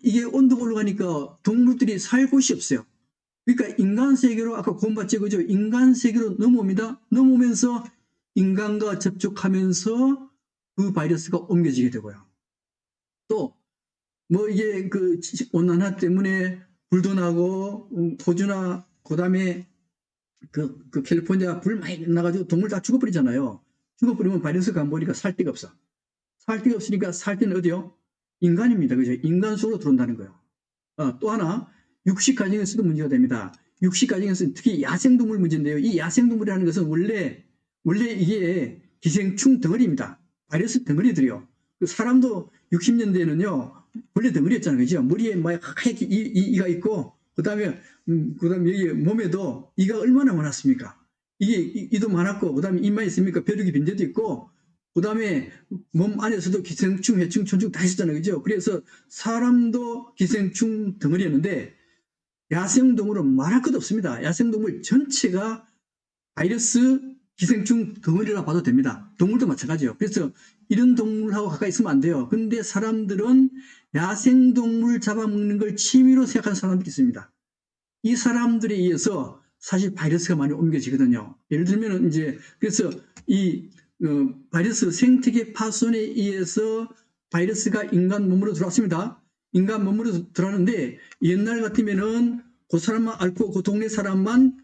이게 온도가 올라가니까 동물들이 살 곳이 없어요. 그러니까 인간 세계로 아까 곰봤죠, 그죠? 인간 세계로 넘어옵니다. 넘어오면서 인간과 접촉하면서 그 바이러스가 옮겨지게 되고요. 또 뭐 이게 그 온난화 때문에 불도 나고 호주나 그다음에 그 캘리포니아 불 많이 나가지고 동물 다 죽어버리잖아요. 죽어버리면 바이러스가 안 보니까 살 데가 없어. 살 데가 없으니까 살 데는 어디요? 인간입니다. 그죠? 인간 속으로 들어온다는 거예요. 또 하나 육식 가정에서도 문제가 됩니다. 육식 가정에서 특히 야생동물 문제인데요. 이 야생동물이라는 것은 원래 이게 기생충 덩어리입니다. 바이러스 덩어리들이요. 사람도 60년대에는요 벌레 덩어리였잖아요. 그죠? 머리에 막 하얗게 이가 있고 그다음에 여기 몸에도 이가 얼마나 많았습니까? 이게 이도 많았고 그다음에 입만 있습니까? 벼룩이 빈 데도 있고 그다음에 몸 안에서도 기생충, 해충, 천충 다 있었잖아요. 그죠? 그래서 사람도 기생충 덩어리였는데 야생동물은 말할 것도 없습니다. 야생동물 전체가 바이러스 기생충 덩어리라 봐도 됩니다. 동물도 마찬가지예요. 그래서 이런 동물하고 가까이 있으면 안 돼요. 근데 사람들은 야생동물 잡아먹는 걸 취미로 생각하는 사람들이 있습니다. 이 사람들에 의해서 사실 바이러스가 많이 옮겨지거든요. 예를 들면 이제 그래서 이 바이러스 생태계 파손에 의해서 바이러스가 인간 몸으로 들어왔습니다. 인간 몸으로 들어왔는데 옛날 같으면은 그 사람만 앓고 그 동네 사람만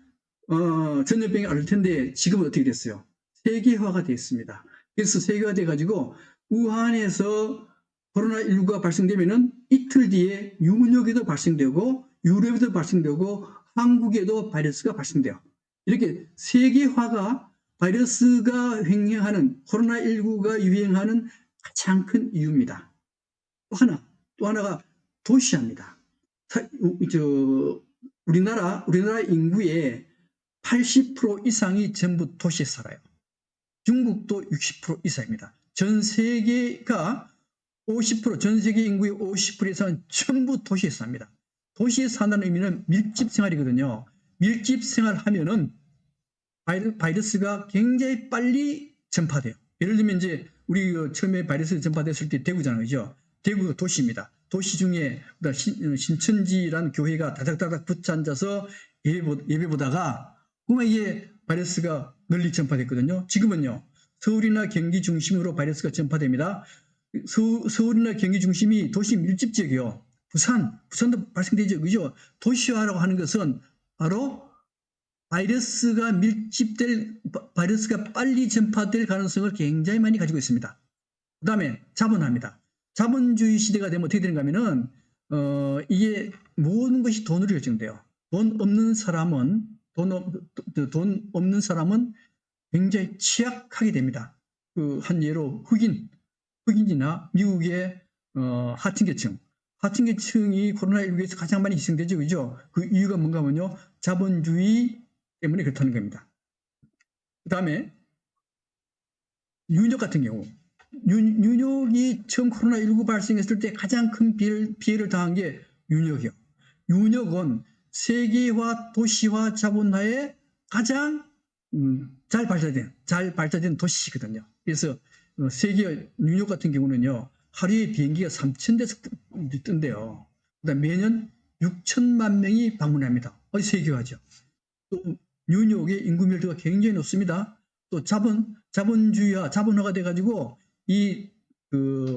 전염병이 앓을 텐데 지금은 어떻게 됐어요? 세계화가 됐습니다. 그래서 세계화 돼가지고 우한에서 코로나19가 발생되면은 이틀 뒤에 유럽에도 발생되고 유럽에도 발생되고 한국에도 바이러스가 발생돼요. 이렇게 세계화가 바이러스가 횡행하는 코로나19가 유행하는 가장 큰 이유입니다. 또 하나가 도시화입니다. 우리나라 인구의 80% 이상이 전부 도시에 살아요. 중국도 60% 이상입니다. 전 세계가 50%, 전 세계 인구의 50% 이상은 전부 도시에 삽니다. 도시에 산다는 의미는 밀집 생활이거든요. 밀집 생활하면은 바이러스가 굉장히 빨리 전파돼요. 예를 들면 이제 우리 처음에 바이러스 전파됐을 때 대구잖아요. 그죠? 대구 도시입니다. 도시 중에 신천지라는 교회가 다닥다닥 붙여 앉아서 예배 보다가 그러면 이게 바이러스가 널리 전파됐거든요. 지금은요. 서울이나 경기 중심으로 바이러스가 전파됩니다. 서울이나 경기 중심이 도시 밀집 지역이요. 부산도 발생되죠. 그죠? 도시화라고 하는 것은 바로 바이러스가 빨리 전파될 가능성을 굉장히 많이 가지고 있습니다. 그 다음에 자본화입니다. 자본주의 시대가 되면 어떻게 되는가 하면은, 이게 모든 것이 돈으로 결정돼요. 돈 없는 사람은 굉장히 취약하게 됩니다. 한 예로 흑인이나 미국의 하층계층이 코로나19에서 가장 많이 희생되죠. 그죠? 그 이유가 뭔가 하면요. 자본주의 때문에 그렇다는 겁니다. 그 다음에 윤역 같은 경우. 윤역이 처음 코로나19 발생했을 때 가장 큰 피해를 당한 게 윤역이요. 윤역은 세계화, 도시화, 자본화에 가장 잘 발달된 도시거든요. 그래서 세계 뉴욕 같은 경우는요. 하루에 비행기가 3,000대씩 뜬대요. 그다음에 매년 6천만 명이 방문합니다. 세계화죠. 또 뉴욕의 인구 밀도가 굉장히 높습니다. 또 자본화가 돼가지고 이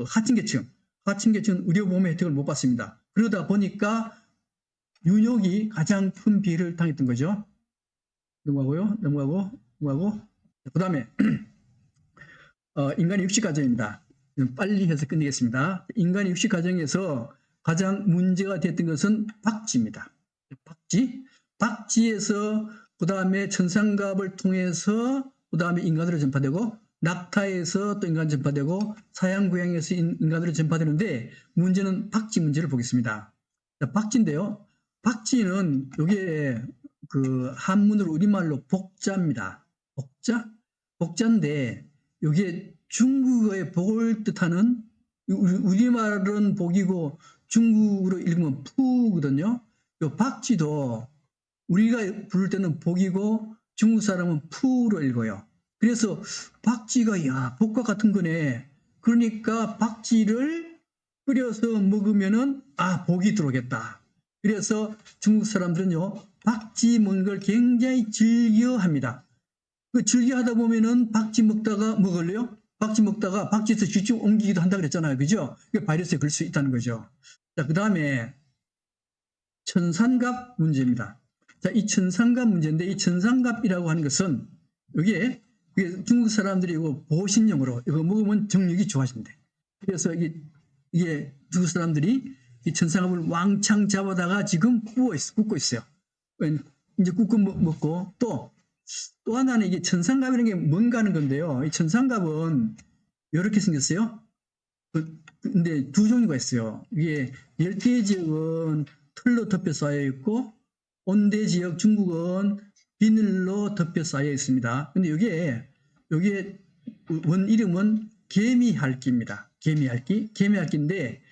하층계층 의료보험 혜택을 못 받습니다. 그러다 보니까 뉴욕이 가장 큰 피해를 당했던 거죠. 넘어가고. 그 다음에 인간의 육식 과정입니다. 빨리 해서 끝내겠습니다. 인간의 육식 과정에서 가장 문제가 됐던 것은 박쥐입니다. 박쥐에서 그 다음에 천상갑을 통해서 그 다음에 인간으로 전파되고 낙타에서 또 인간 전파되고 사양고양이에서 인간으로 전파되는데 문제는 박쥐 문제를 보겠습니다. 박쥐인데요. 박쥐는 이게 한문으로 우리말로 복자입니다. 복자인데 이게 중국어의 복을 뜻하는 우리말은 복이고 중국어로 읽으면 푸거든요. 이 박쥐도 우리가 부를 때는 복이고 중국 사람은 푸로 읽어요. 그래서 박쥐가 복과 같은 거네. 그러니까 박쥐를 끓여서 먹으면은 복이 들어오겠다. 그래서 중국 사람들은요 박쥐 먹는 걸 굉장히 즐겨합니다. 즐겨하다 보면은 박쥐 먹다가 먹을래요? 박쥐 먹다가 박쥐에서 쥐쭉 옮기기도 한다 그랬잖아요. 그죠? 바이러스에 걸릴 수 있다는 거죠. 자, 그 다음에 천상갑 문제입니다. 자, 이 천상갑 문제인데 이 천상갑이라고 하는 것은 이게 중국 사람들이 이거 보신용으로 이거 먹으면 정력이 좋아진대. 그래서 이게 중국 사람들이 이 천상갑을 왕창 잡아다가 지금 굽고 있어요. 이제 굽고 먹고 또 하나는 이게 천상갑이라는 게 뭔가 하는 건데요. 이 천상갑은 이렇게 생겼어요. 근데 두 종류가 있어요. 이게 열대 지역은 털로 덮여 쌓여 있고 온대 지역 중국은 비늘로 덮여 쌓여 있습니다. 근데 여기에 원 이름은 개미핥기입니다. 개미핥기인데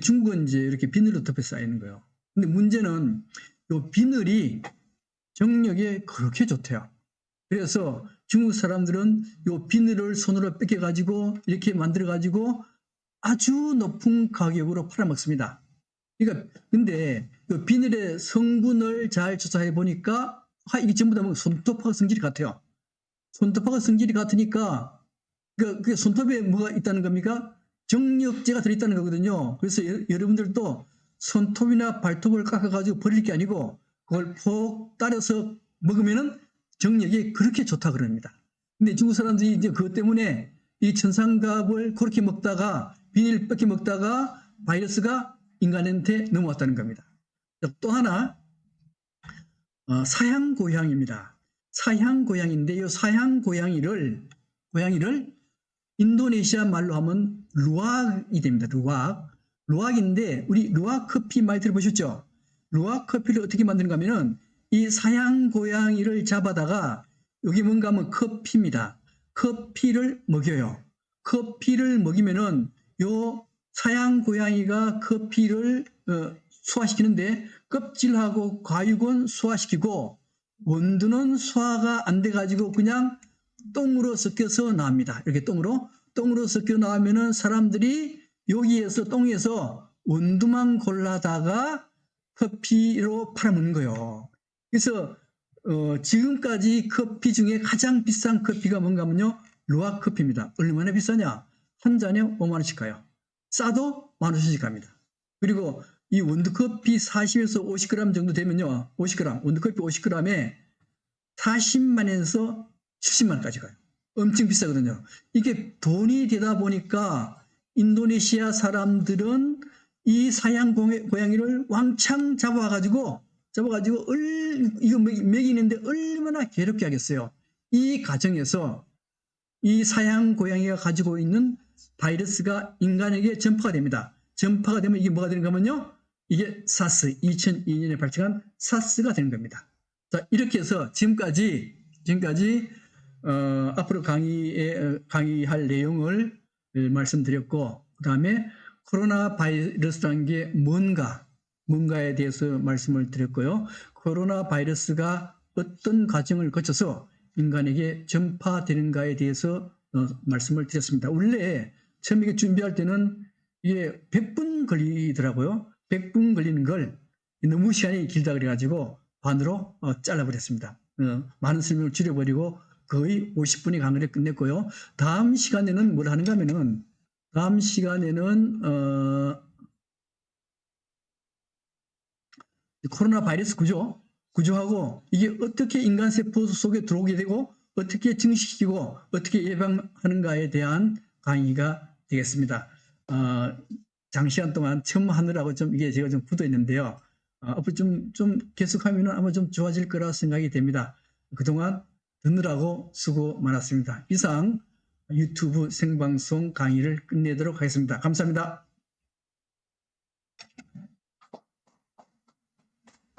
중국은 이제 이렇게 비늘로 덮여 쌓여 있는 거예요. 근데 문제는 이 비늘이 정력에 그렇게 좋대요. 그래서 중국 사람들은 이 비늘을 손으로 뺏겨가지고 이렇게 만들어가지고 아주 높은 가격으로 팔아먹습니다. 그러니까 근데 이 비늘의 성분을 잘 조사해 보니까 이게 전부 다 손톱하고 성질이 같아요. 손톱하고 성질이 같으니까 그 손톱에 뭐가 있다는 겁니까? 정력제가 들어있다는 거거든요. 그래서 여러분들도 손톱이나 발톱을 깎아가지고 버릴 게 아니고 그걸 폭 따려서 먹으면은 정력이 그렇게 좋다 그럽니다. 근데 중국 사람들이 이제 그것 때문에 이 천상갑을 그렇게 먹다가 비닐 뺏겨 먹다가 바이러스가 인간한테 넘어왔다는 겁니다. 또 하나 사양고양이입니다. 사양고양이인데 이 사양고양이를 인도네시아 말로 하면 루악이 됩니다. 루악인데 우리 루악 커피 많이 들어보셨죠? 루악 커피를 어떻게 만드는가 하면은 이 사양고양이를 잡아다가 여기 뭔가 하면 커피입니다. 커피를 먹여요. 커피를 먹이면은 요 사양고양이가 커피를 소화시키는데 껍질하고 과육은 소화시키고 원두는 소화가 안 돼가지고 그냥 똥으로 섞여서 나옵니다. 이렇게 똥으로 섞여 나오면은 사람들이 여기에서 똥에서 원두만 골라다가 커피로 팔아먹는 거예요. 그래서 지금까지 커피 중에 가장 비싼 커피가 뭔가 하면요, 루아 커피입니다. 얼마나 비싸냐? 한 잔에 5만 원씩 가요. 싸도 1만 원씩 갑니다. 그리고 이 원두커피 40에서 50g 정도 되면요, 50g, 원두커피 50g에 40만 원에서 70만 원까지 가요. 엄청 비싸거든요. 이게 돈이 되다 보니까 인도네시아 사람들은 이 사양 고양이를 왕창 잡아가지고 이거 먹이는데 얼마나 괴롭게 하겠어요. 이 과정에서 이 사양 고양이가 가지고 있는 바이러스가 인간에게 전파가 됩니다. 전파가 되면 이게 뭐가 되는가 하면요, 이게 사스, 2002년에 발생한 사스가 되는 겁니다. 자, 이렇게 해서 지금까지 앞으로 강의할 내용을 말씀드렸고, 그 다음에 코로나 바이러스라는 게 뭔가에 대해서 말씀을 드렸고요. 코로나 바이러스가 어떤 과정을 거쳐서 인간에게 전파되는가에 대해서 말씀을 드렸습니다. 원래 처음에 이게 준비할 때는 이게 100분 걸리더라고요. 100분 걸리는 걸 너무 시간이 길다 그래가지고 반으로 잘라버렸습니다. 많은 설명을 줄여버리고 거의 50분의 강의를 끝냈고요. 다음 시간에는 뭘 하는가 하면은, 다음 시간에는 코로나 바이러스 구조하고 이게 어떻게 인간 세포 속에 들어오게 되고 어떻게 증식시키고 어떻게 예방하는가에 대한 강의가 되겠습니다. 장시간 동안 처음 하느라고 제가 좀 굳어 있는데요. 앞으로 좀 계속하면 아마 좀 좋아질 거라 생각이 됩니다. 그동안 듣느라고 수고 많았습니다. 이상 유튜브 생방송 강의를 끝내도록 하겠습니다. 감사합니다.